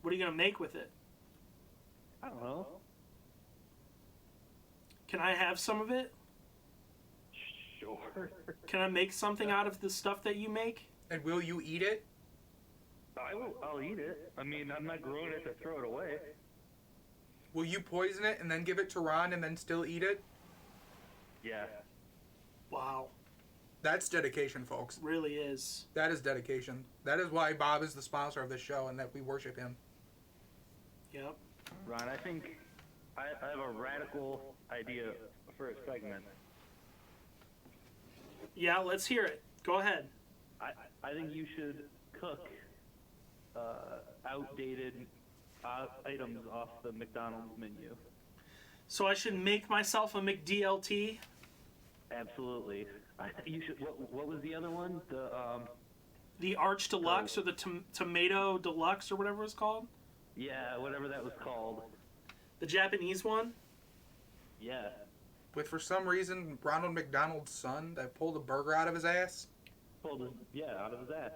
What are you going to make with it? I don't know. Can I have some of it? Sure. Can I make something out of the stuff that you make? And will you eat it? I'll eat it. I mean, I'm not growing it to throw it away. Will you poison it and then give it to Ron and then still eat it? Yeah. Wow. That's dedication, folks. Really is. That is dedication. That is why Bob is the sponsor of this show and that we worship him. Yep. Ron, I think I have a radical idea for a segment. Yeah, let's hear it. Go ahead. I think you should cook outdated items off the McDonald's menu. So I should make myself a McDLT? Absolutely. You should. What was the other one? The Arch Deluxe or the Tomato Deluxe or whatever it's called? Yeah, whatever that was called. The Japanese one? Yeah. With, for some reason, Ronald McDonald's son that pulled a burger out of his ass? Out of his ass.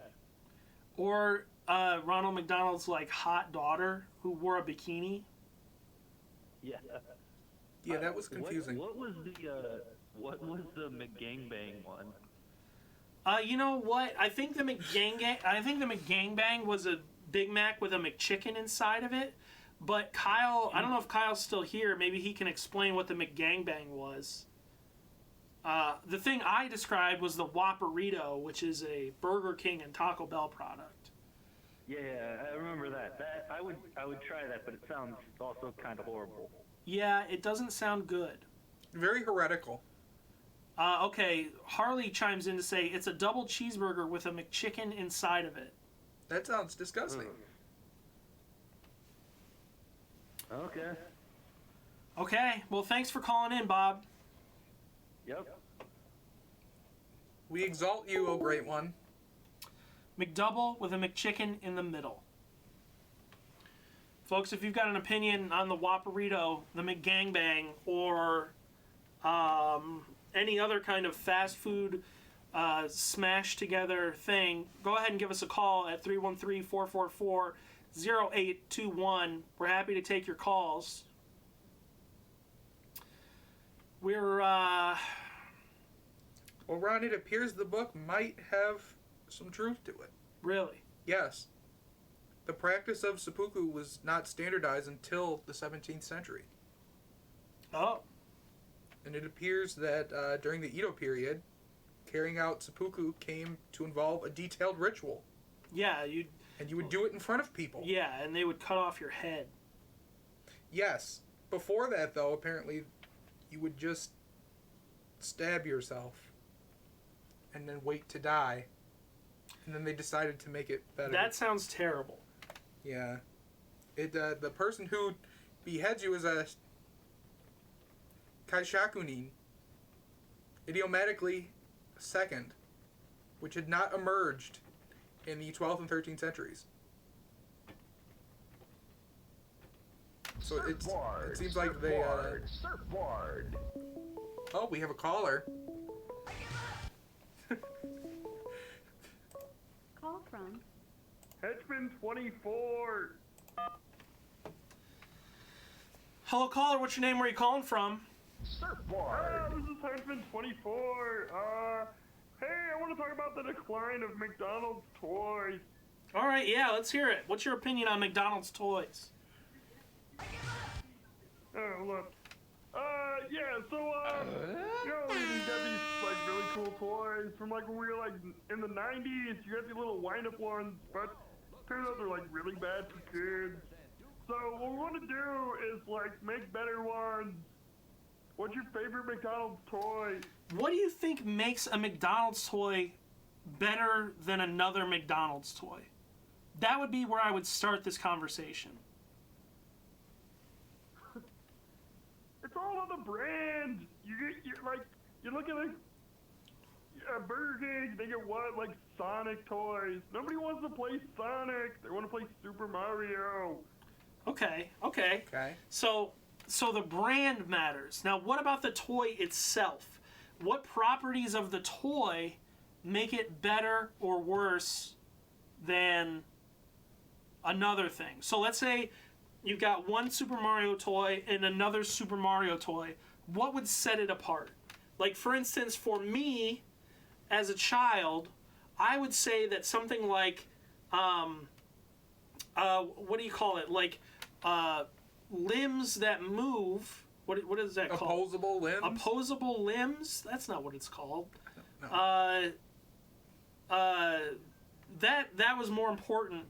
Or Ronald McDonald's like hot daughter who wore a bikini? Yeah. Yeah, that was confusing. What was the McGangbang one? You know what? I think the McGangbang was a Big Mac with a McChicken inside of it. But Kyle, I don't know if Kyle's still here. Maybe he can explain what the McGangbang was. The thing I described was the Whopperito, which is a Burger King and Taco Bell product. Yeah, I remember that. I would try that, but it sounds also kind of horrible. Yeah, it doesn't sound good. Very heretical. Okay, Harley chimes in to say it's a double cheeseburger with a McChicken inside of it. That sounds disgusting. Okay. Okay, well, thanks for calling in, Bob. Yep. We exalt you, O Great One. McDouble with a McChicken in the middle. Folks, if you've got an opinion on the Whopperito, the McGangbang, or any other kind of fast food smash together thing, go ahead and give us a call at 313-444-0821. We're happy to take your calls. We're well, Ron, it appears the book might have some truth to it. Really? Yes. The practice of seppuku was not standardized until the 17th century. Oh. And it appears that during the Edo period, carrying out seppuku came to involve a detailed ritual. Yeah, and you would do it in front of people. Yeah, and they would cut off your head. Yes. Before that, though, apparently, you would just stab yourself and then wait to die. And then they decided to make it better. That sounds terrible. Yeah. The person who beheads you is a kaishakunin, idiomatically second, which had not emerged in the 12th and 13th centuries. So it seems like they... Surfboard. Oh, we have a caller. Call from Hedgeman 24. Hello, caller. What's your name? Where are you calling from? Surfboard. This is Hedgeman 24. Hey, I want to talk about the decline of McDonald's toys. All right, yeah, let's hear it. What's your opinion on McDonald's toys? Oh, look. Yeah, so, you know, you got these, like, really cool toys from, like, when we were, like, in the 90s. You got these little wind-up ones, but turns out they're, like, really bad for kids. So what we want to do is, like, make better ones. What's your favorite McDonald's toy? What do you think makes a McDonald's toy better than another McDonald's toy? That would be where I would start this conversation. It's all on the brand. You look at like Burger King. They get what, like Sonic toys. Nobody wants to play Sonic. They want to play Super Mario. Okay. So the brand matters. Now, what about the toy itself? What properties of the toy make it better or worse than another thing? So let's say you've got one Super Mario toy and another Super Mario toy. What would set it apart? Like, for instance, for me, as a child, I would say that something like, what do you call it? Like, limbs that move. What is that called? Opposable limbs? Opposable limbs? That's not what it's called. No. That was more important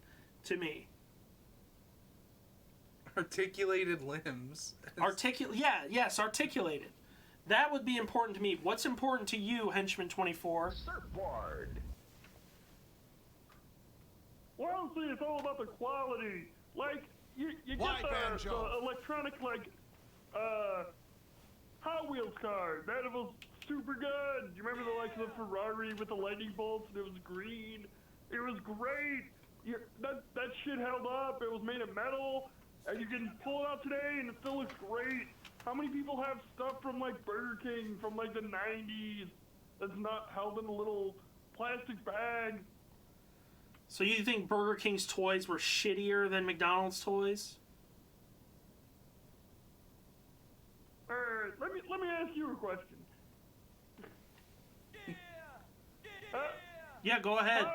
to me. Articulated limbs. Articulated. That would be important to me. What's important to you, Henchman 24? Surfboard. Well, honestly, it's all about the quality. Like, you get the electronic, like, Hot Wheels car. That was super good. You remember the Ferrari with the lightning bolts and it was green? It was great. That shit held up. It was made of metal. And you can pull it out today and it still looks great. How many people have stuff from, like, Burger King from, like, the 90s that's not held in a little plastic bag? So you think Burger King's toys were shittier than McDonald's toys? Let me ask you a question. Yeah, go ahead.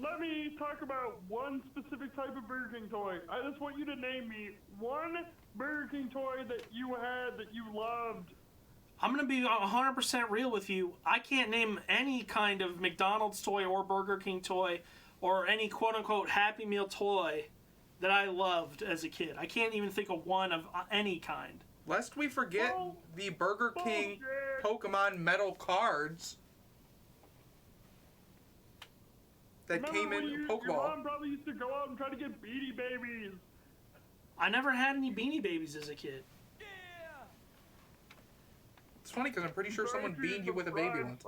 Let me talk about one specific type of Burger King toy. I just want you to name me one Burger King toy that you had that you loved. I'm going to be 100% real with you. I can't name any kind of McDonald's toy or Burger King toy or any quote-unquote Happy Meal toy that I loved as a kid. I can't even think of one of any kind. Lest we forget the Burger King Pokemon metal cards that came in Your Pokeball. mom probably used to go out and try to get Beanie Babies. I never had any Beanie Babies as a kid. It's funny because I'm pretty sure someone beamed you with a baby once.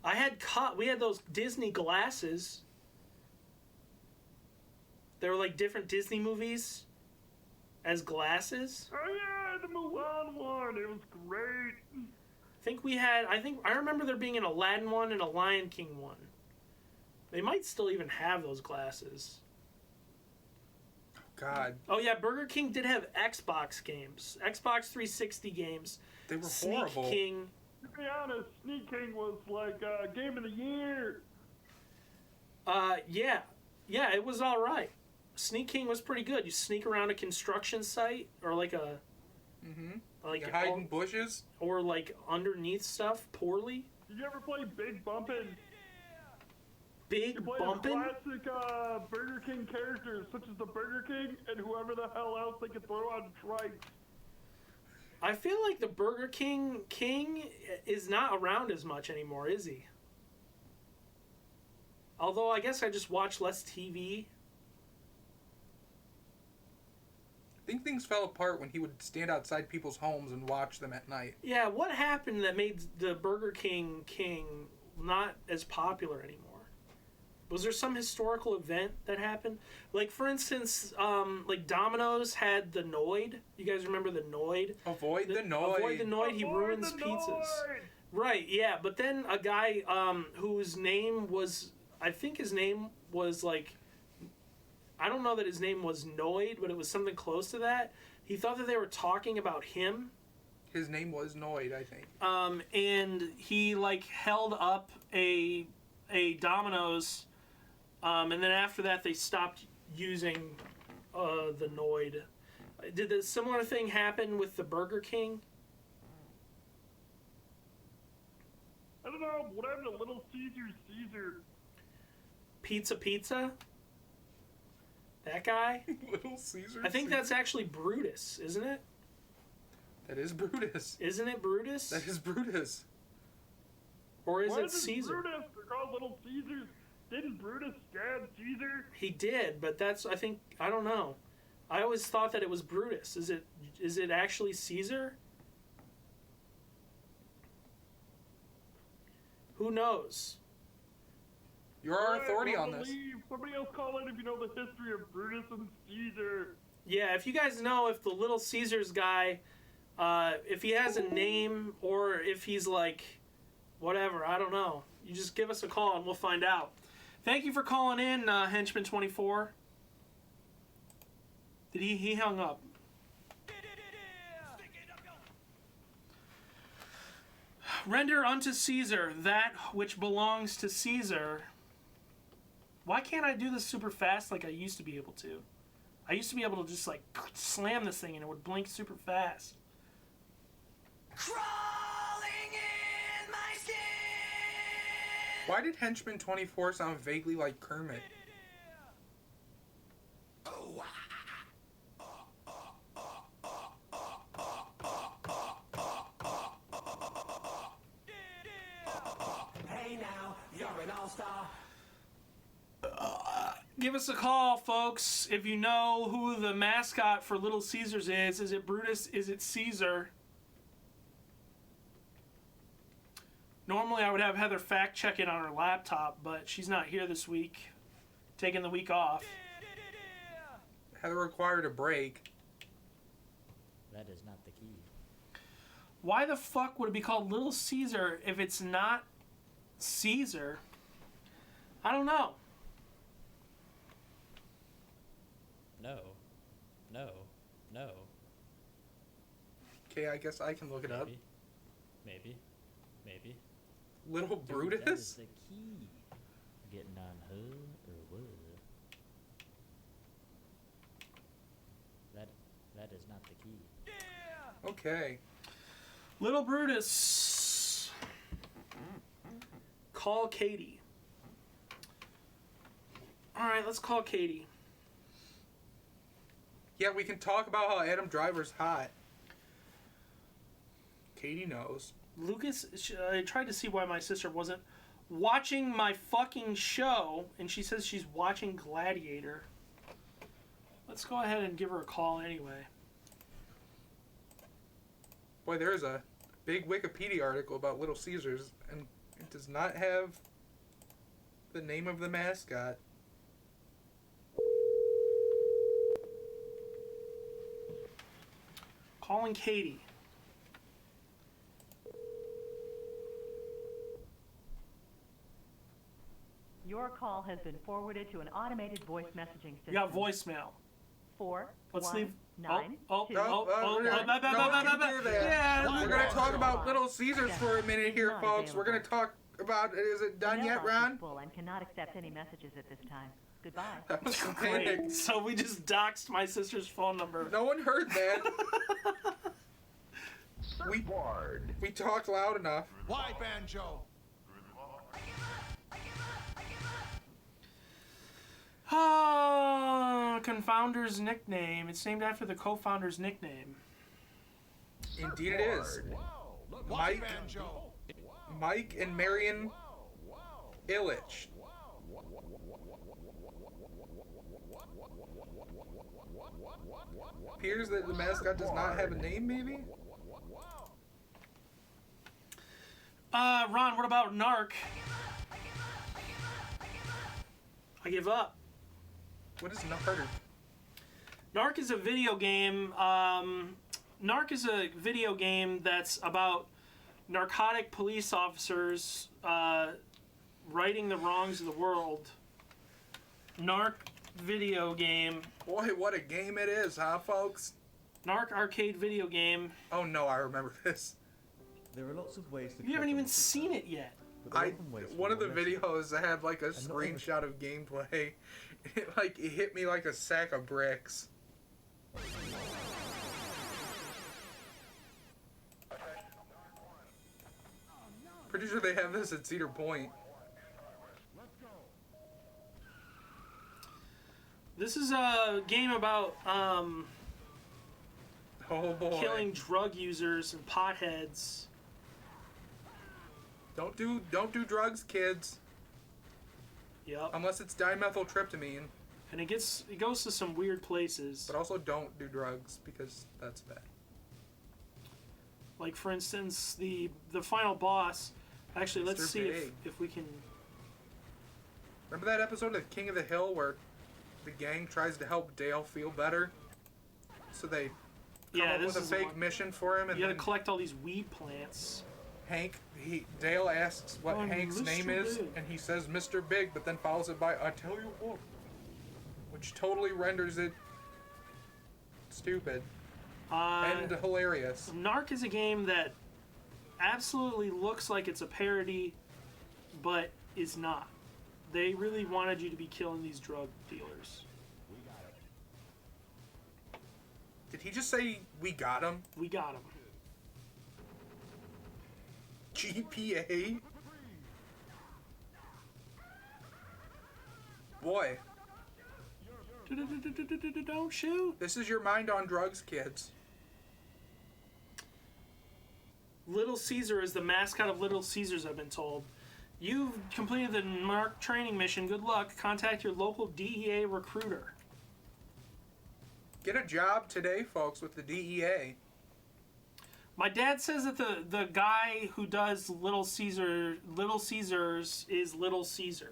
I had we had those Disney glasses. They were like different Disney movies as glasses. Oh yeah, the Mulan one. It was great. I remember there being an Aladdin one and a Lion King one. They might still even have those glasses. God. Oh yeah, Burger King did have Xbox games. Xbox 360 games. They were Sneak horrible. King. To be honest, Sneak King was like game of the year. Yeah, it was all right. Sneak King was pretty good. You sneak around a construction site or like a like you hide in bushes or like underneath stuff poorly. Did you ever play Big Bumpin'? Big Bumpin'? Classic Burger King characters such as the Burger King and whoever the hell else they could throw on trikes. I feel like the Burger King is not around as much anymore, is he? Although I guess I just watch less TV. I think things fell apart when he would stand outside people's homes and watch them at night. Yeah, what happened that made the Burger King not as popular anymore? Was there some historical event that happened? Like, for instance, like Domino's had the Noid. You guys remember the Noid? Avoid the Noid. Avoid the Noid. He ruins pizzas. Right, yeah. But then a guy whose name was... I think his name was like... I don't know that his name was Noid, but it was something close to that. He thought that they were talking about him. His name was Noid, I think. And he, like, held up a Domino's... and then after that, they stopped using the Noid. Did a similar thing happen with the Burger King? I don't know. What happened to Little Caesar? Pizza? That guy? Little Caesar? I think that's actually Brutus, isn't it? That is Brutus. Isn't it Brutus? That is Brutus. Or is Why it Caesar? Brutus? They're called Little Caesars. Didn't Brutus stab Caesar? He did, but I don't know. I always thought that it was Brutus. Is it actually Caesar? Who knows? You're our authority on this. Somebody else call it if you know the history of Brutus and Caesar. Yeah, if you guys know if the Little Caesars guy, if he has a name or if he's like, whatever, I don't know. You just give us a call and we'll find out. Thank you for calling in, Henchman24. Did he hung up? Render unto Caesar that which belongs to Caesar. Why can't I do this super fast like I used to be able to? I used to be able to just like slam this thing and it would blink super fast. Crawling in my skin. Why did Henchman24 sound vaguely like Kermit? Hey now, you're an all-star. Give us a call, folks, if you know who the mascot for Little Caesars is. Is it Brutus? Is it Caesar? Normally I would have Heather fact-check it on her laptop, but she's not here this week. Taking the week off. Heather required a break. That is not the key. Why the fuck would it be called Little Caesar if it's not Caesar? I don't know. No. Okay, I guess I can look it up. Maybe. Little Brutus? That is the key. Getting on her or what? That is not the key. Okay. Little Brutus. Call Katie. Alright, let's call Katie. Yeah, we can talk about how Adam Driver's hot. Katie knows. Lucas, I tried to see why my sister wasn't watching my fucking show, and she says she's watching Gladiator. Let's go ahead and give her a call anyway. Boy, there's a big Wikipedia article about Little Caesars, and it does not have the name of the mascot. Calling Katie. Your call has been forwarded to an automated voice messaging system. You got voicemail. 4 Let's 1 leave. 9 Oh, 2 Yeah, we're going to talk about Little Caesars for a minute here, folks. We're going to talk about, is it done yet, Ron? full and cannot accept any messages at this time. Goodbye. That was Great. panic. So we just doxed my sister's phone number. No one heard that. we talked loud enough. Why, Banjo? Confounder's nickname. It's named after the co-founder's nickname. Indeed it is. Mike and Marion Illich. Appears that the mascot does not have a name, maybe? Ron, what about Narc? I give up. What is Narc? Narc is a video game. Narc is a video game that's about narcotic police officers righting the wrongs of the world. Narc video game. Boy, what a game it is, huh, folks? Narc arcade video game. Oh no, I remember this. There are lots of ways to. You haven't even seen it yet. One of the videos I had like a screenshot of gameplay. It hit me like a sack of bricks. Pretty sure they have this at Cedar Point. This is a game about oh boy, killing drug users and potheads. Don't do drugs, kids. Yep. Unless it's dimethyltryptamine. And it goes to some weird places. But also don't do drugs because that's bad. Like for instance, the final boss. Actually, let's Mr. see Big. if we can. Remember that episode of King of the Hill where the gang tries to help Dale feel better? So they come up with a fake mission for him, and you gotta collect all these weed plants. Dale asks what Hank's Mr. name is, Big. and he says Mr. Big, but then follows it by I tell you what, which totally renders it stupid and hilarious. Narc is a game that absolutely looks like it's a parody, but is not. They really wanted you to be killing these drug dealers. Did he just say we got him? We got him. GPA? Boy. Don't shoot. This is your mind on drugs, kids. Little Caesar is the mascot of Little Caesars, I've been told. You've completed the Narc training mission. Good luck. Contact your local DEA recruiter. Get a job today, folks, with the DEA. My dad says that the guy who does Little Caesars is Little Caesar.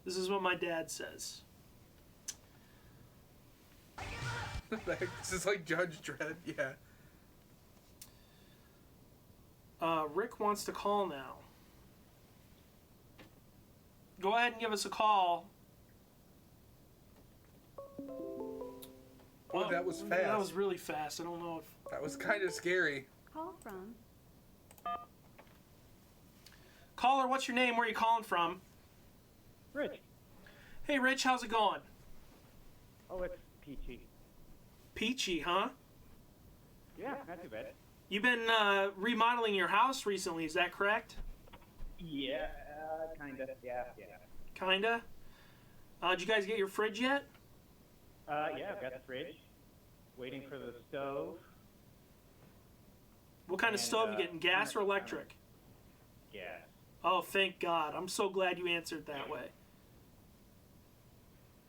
This is what my dad says. This is like Judge Dredd, yeah. Rick wants to call now. Go ahead and give us a call. Oh, that was fast. That was really fast. I don't know if... That was kind of scary. Call from. Caller, what's your name? Where are you calling from? Rich. Hey, Rich, how's it going? Oh, it's peachy. Peachy, huh? Yeah, not too bad. You've been remodeling your house recently, is that correct? Yeah, kinda. Yeah. Kinda? Did you guys get your fridge yet? Yeah, I've got the fridge. Waiting for the stove. What kind of stove you getting, gas or electric? Gas. Oh, thank God. I'm so glad you answered that way.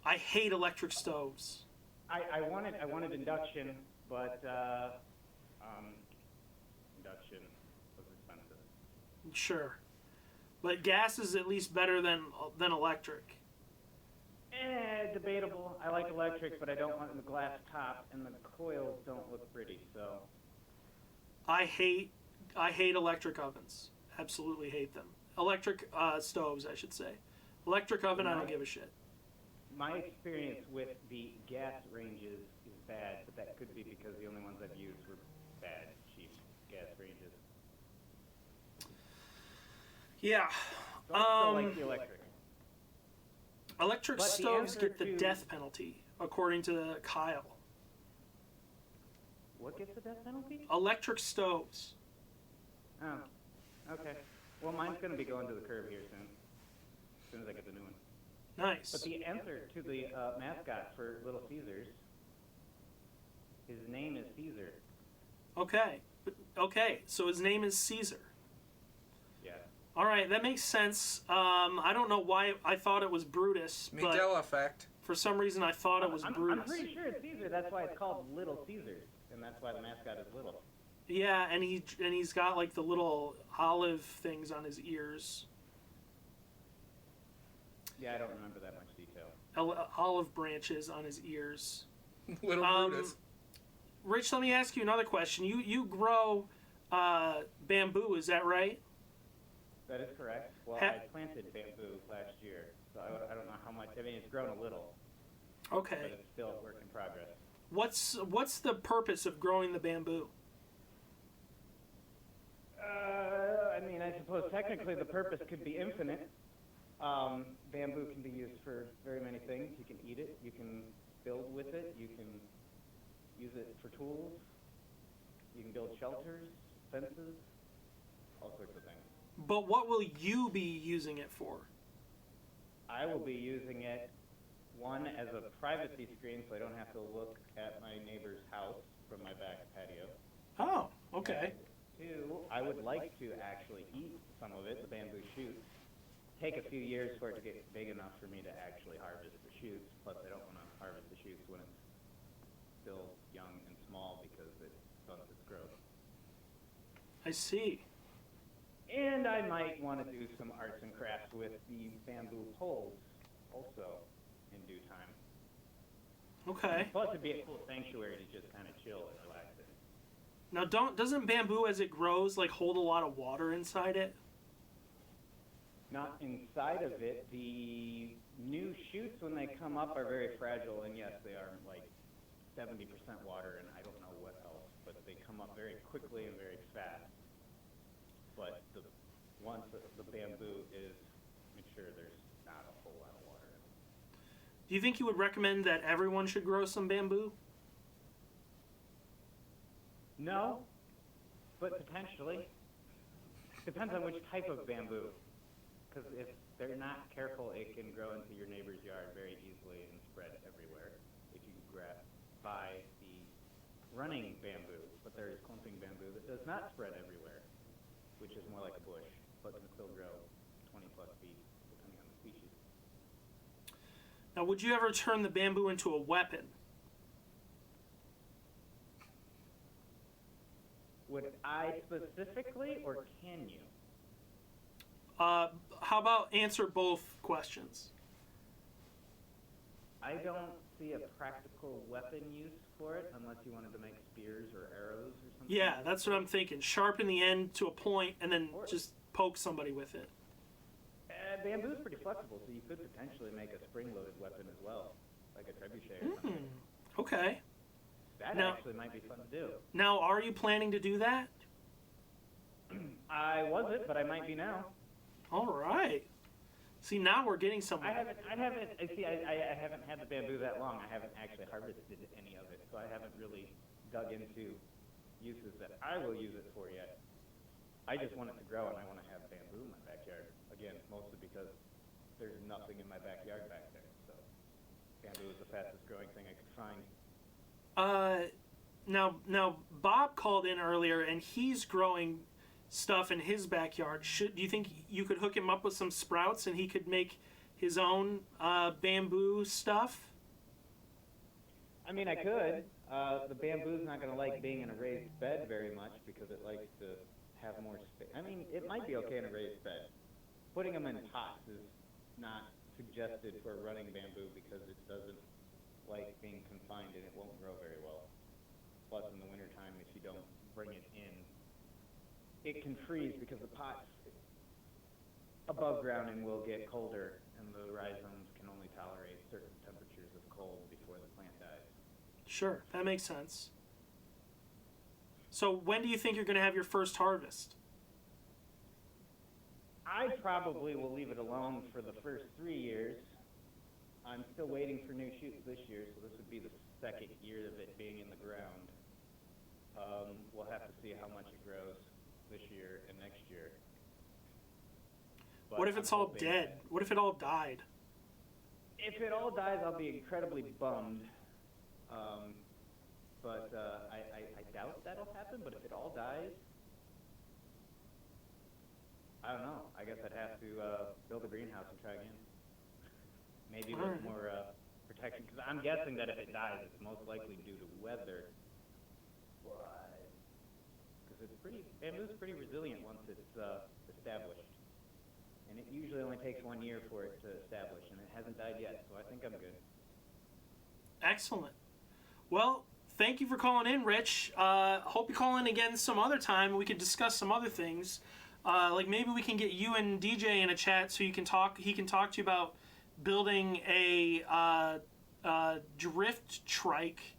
I hate electric stoves. I wanted induction, but induction was expensive. Sure. But gas is at least better than electric. Debatable. I like electric, but I don't want the glass top, and the coils don't look pretty, so. I hate electric ovens. Absolutely hate them. Electric stoves, I should say. Electric oven, I don't give a shit. My experience with the gas ranges is bad, but that could be because the only ones I've used were bad, cheap gas ranges. Yeah. So I still like the electric. Electric But the stoves answer get the to- death penalty, according to Kyle. What gets the death penalty? Electric stoves. Oh, okay. Well, mine's going to be going to the curb here soon. As soon as I get the new one. Nice. But the answer to the mascot for Little Caesars, his name is Caesar. Okay. Okay, so his name is Caesar. Yeah. All right, that makes sense. I don't know why I thought it was Brutus, but Mandela effect. for some reason I thought it was Brutus. I'm pretty sure it's Caesar. That's why it's called Little Caesars, and that's why the mascot is little. Yeah, and he's got like the little olive things on his ears. Yeah, I don't remember that much detail. Olive branches on his ears. Little Brutus. Rich, let me ask you another question. You grow bamboo, is that right? That is correct. Well, I planted bamboo last year, so I don't know how much. I mean, it's grown a little. Okay. But it's still a work in progress. What's the purpose of growing the bamboo? I mean, I suppose technically the purpose could be infinite. Bamboo can be used for very many things. You can eat it, you can build with it, you can use it for tools, you can build shelters, fences, all sorts of things. But what will you be using it for? I will be using it, one, as a privacy screen so I don't have to look at my neighbor's house from my back patio. Oh, okay. And two, I would like to actually eat some of it, the bamboo shoots. Take a few years for it to get big enough for me to actually harvest the shoots, plus I don't want to harvest the shoots when it's still young and small because it stunts its growth. I see. And I might want to do some arts and crafts with the bamboo poles also in due time. Okay. Plus it'd be a cool sanctuary to just kind of chill and relax in. Now, doesn't bamboo as it grows like hold a lot of water inside it? Not inside of it. The new shoots when they come up are very fragile, and yes, they are like 70% water, and I don't know what else, but they come up very quickly and very fast. But once the bamboo is mature, there's not a whole lot of water in it. Do you think you would recommend that everyone should grow some bamboo? No, but potentially. Depends on which type of bamboo. Because if they're not careful, it can grow into your neighbor's yard very easily and spread everywhere. If you buy the running bamboo, but there is clumping bamboo that does not spread everywhere, which is more like a bush, but can still grow 20 plus feet, depending on the species. Now, would you ever turn the bamboo into a weapon? Would I specifically, or can you? How about answer both questions? I don't see a practical weapon use for it unless you wanted to make spears or arrows or something. Yeah, that's what I'm thinking. Sharpen the end to a point and then just poke somebody with it. Bamboo is pretty flexible, so you could potentially make a spring-loaded weapon as well, like a trebuchet or something. Okay. That actually might be fun to do. Now, are you planning to do that? I wasn't, but I might be now. All right. See, now we're getting somewhere. I haven't had the bamboo that long. I haven't actually harvested any of it, so I haven't really dug into uses that I will use it for yet. I just want it to grow, and I want to have bamboo in my backyard. Again, mostly because there's nothing in my backyard back there, so bamboo is the fastest growing thing I could find. Now Bob called in earlier, and he's growing stuff in his backyard. Do you think you could hook him up with some sprouts, and he could make his own bamboo stuff? I mean, I could. The bamboo's not going to like being in a raised bed very much because it likes to have more space. I mean, it might be okay in a raised bed. Putting them in pots is not suggested for running bamboo because it doesn't like being confined and it won't grow very well. Plus, in the wintertime, if you don't bring it in, it can freeze because the pots above ground and will get colder, and the rhizomes can only tolerate certain temperatures of cold before the plant dies. Sure, that makes sense. So when do you think you're going to have your first harvest? I probably will leave it alone for the first 3 years. I'm still waiting for new shoots this year, so this would be the second year of it being in the ground. We'll have to see how much it grows this year and next year. But what if it's all dead? What if it all died? If it all dies, I'll be incredibly bummed. But I doubt that'll happen, but if it all dies, I don't know. I guess I'd have to build a greenhouse and try again. Maybe with more protection, because I'm guessing that if it dies, it's most likely due to weather. Because bamboo's pretty resilient once it's established. And it usually only takes 1 year for it to establish, and it hasn't died yet, so I think I'm good. Excellent. Well, thank you for calling in, Rich. Hope you call in again some other time and we can discuss some other things. Like maybe we can get you and DJ in a chat so you can talk. He can talk to you about building a drift trike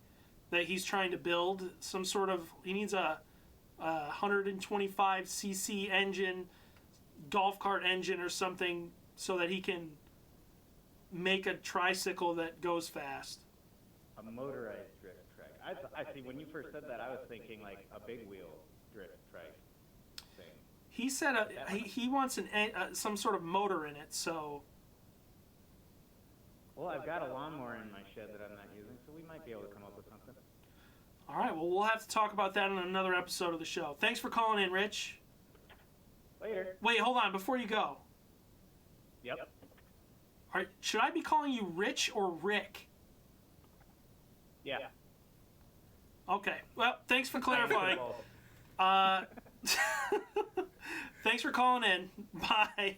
that he's trying to build. Some sort of, he needs a 125cc engine, golf cart engine or something, so that he can make a tricycle that goes fast. A motorized drift trike. I see. When you first said that, I was thinking like a big wheel drift trike thing. He said he wants some sort of motor in it. So. Well, I've got a lawnmower in my shed that I'm not using, so we might be able to come up with something. All right. Well, we'll have to talk about that in another episode of the show. Thanks for calling in, Rich. Later. Wait, hold on. Before you go. Yep. All right. Should I be calling you Rich or Rick? Yeah. Okay. Well, thanks for clarifying. Thanks for calling in. Bye.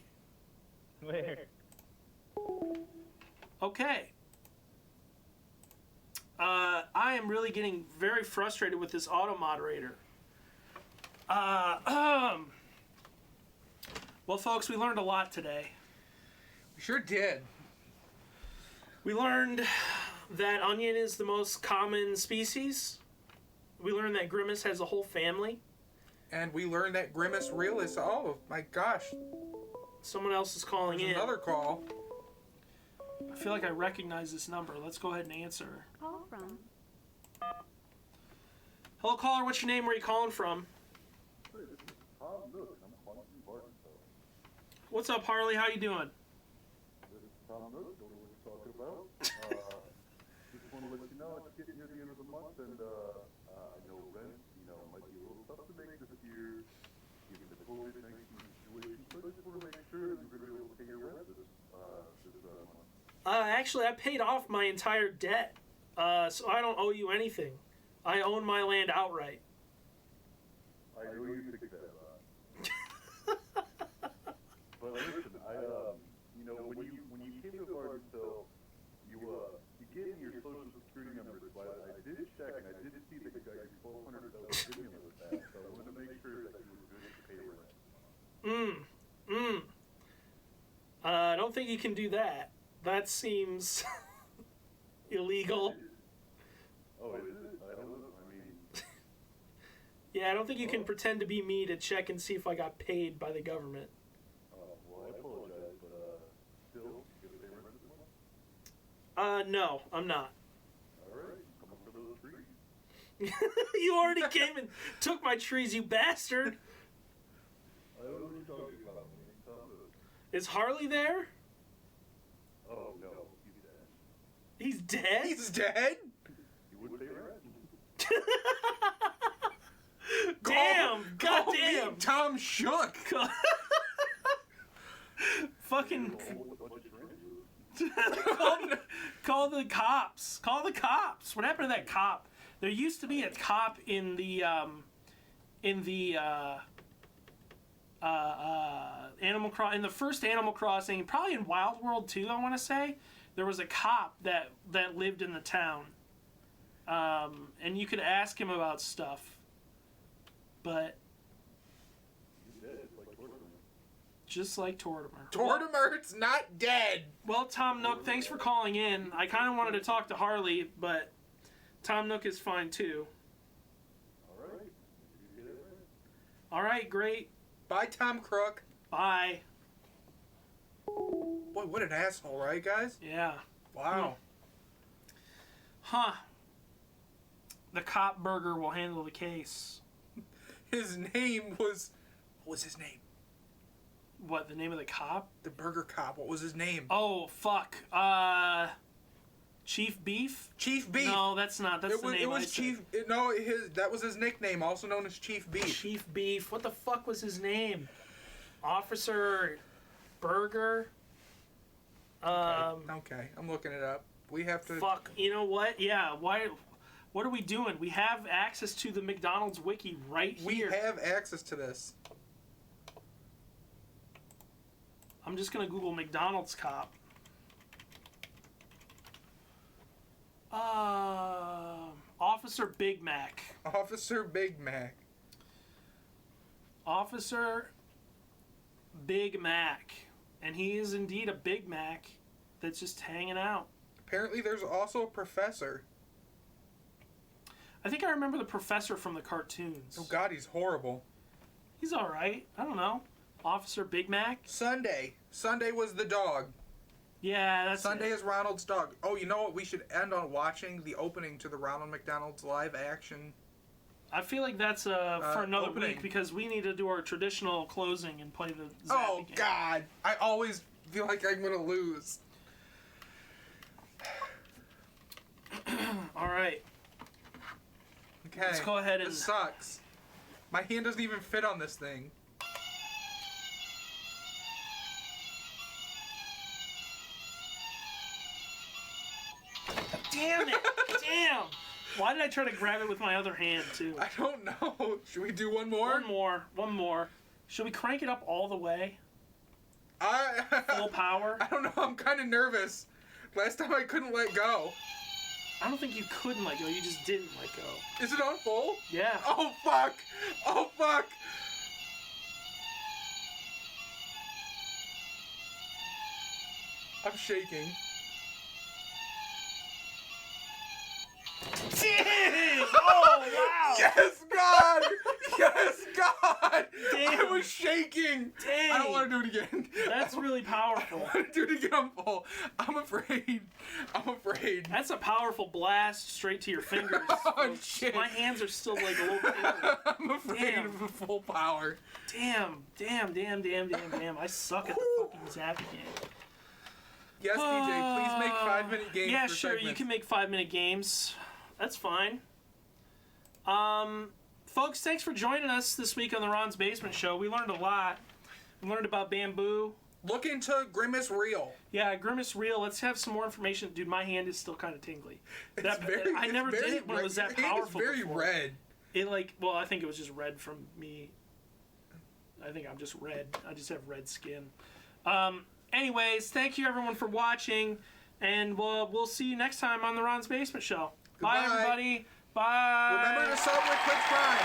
Later. Okay. I am really getting very frustrated with this auto moderator. Well, folks, we learned a lot today. We sure did. We learned that onion is the most common species. We learned that Grimace has a whole family. And we learned that Grimace Realist, oh my gosh. Someone else is calling in. Another call. I feel like I recognize this number. Let's go ahead and answer. Call from. Hello, caller. What's your name? Where are you calling from? Hey, this is Tom Nook. I'm calling from Bartonville. What's up, Harley? How you doing? This is Tom Nook. Don't know what you're talking about. Just want to let you know it's getting near the end of the month, and I know rent, might be a little tough to make this year, given the COVID-19 situation. So I just want to make sure that you're going to be able to pay your rent this month. Actually, I paid off my entire debt, so I don't owe you anything. I own my land outright. I know you think that. But listen, when you came to Bartonville, you gave me your social security number, but I did check and I did see that you got your $1,200 stimulus back, so I wanted to make sure that you were good to pay rent. I don't think you can do that. That seems illegal. Oh, is it? I don't know. Yeah, I don't think you can pretend to be me to check and see if I got paid by the government. Oh, well, No, I'm not. Alright, come up for those trees. You already came and took my trees, you bastard. I don't know what you're talking about, man. Stop it. Is Harley there? Oh, no, he's dead. He's dead? He's dead? He wouldn't pay rent. Damn! Call Goddamn! me Tom Shook. Fucking What call the cops. Call the cops. What happened to that cop? There used to be a cop in the first Animal Crossing, probably in Wild World 2, I want to say. There was a cop that lived in the town. And you could ask him about stuff. But just like Tortimer. Tortimer's not dead. Well, Tom Nook, thanks for calling in. I kind of wanted to talk to Harley, but Tom Nook is fine too. Alright. All right, great. Bye, Tom Crook. Bye. Boy, what an asshole, right, guys? Yeah. Wow. Huh. The cop burger will handle the case. His name was... What was his name? What, the name of the cop? The burger cop. What was his name? Oh, fuck. Chief Beef? Chief Beef. No, that's not. That's the name. It was Chief... No, that was his nickname, also known as Chief Beef. Chief Beef. What the fuck was his name? Officer Burger? Okay, I'm looking it up. We have to... Fuck. You know what? Yeah, why... What are we doing? We have access to the McDonald's wiki right here. We have access to this. I'm just going to Google McDonald's cop. Officer Big Mac. Officer Big Mac. Officer Big Mac. And he is indeed a Big Mac that's just hanging out. Apparently there's also a professor. I think I remember the professor from the cartoons. Oh God, he's horrible. He's alright. I don't know. Officer Big Mac? Sunday. Sunday was the dog. Yeah, that's Sunday is Ronald's dog. Oh, you know what? We should end on watching the opening to the Ronald McDonald's live action. I feel like that's for another opening. week because we need to do our traditional closing and play the Zappy Oh, game. God. I always feel like I'm going to lose. Alright. Okay. Let's go ahead and... This sucks. My hand doesn't even fit on this thing. Damn it! Damn! Why did I try to grab it with my other hand, too? I don't know. Should we do one more? One more. Should we crank it up all the way? Full power? I don't know. I'm kind of nervous. Last time I couldn't let go. I don't think you couldn't let go. You just didn't let go. Is it on full? Yeah. Oh, fuck. Oh, fuck. I'm shaking. Dang! Oh, wow! Yes, God! Yes, God! Damn. I was shaking. Dang. I don't want to do it again. That's really powerful. I want to do it again on full. I'm afraid. That's a powerful blast straight to your fingers. Oh, shit. My hands are still like a little bit. I'm afraid of the full power. Damn. I suck at the fucking Zappy game. Yes, DJ, please make 5-minute games. Yeah, for sure, segments. you can make 5-minute games. That's fine. Folks, thanks for joining us this week on the Ron's Basement Show. We learned a lot. We learned about bamboo. Look into Grimace Reel. Yeah, Grimace Reel. Let's have some more information. Dude, my hand is still kind of tingly. I never very did it when it was that red. powerful. It's very before. red. I think it was just red from me. I think I'm just red. I just have red skin. Anyways, thank you everyone for watching, and we'll see you next time on the Ron's Basement Show. Goodbye. Bye, everybody. Bye. Remember to sub with Twitch Prime.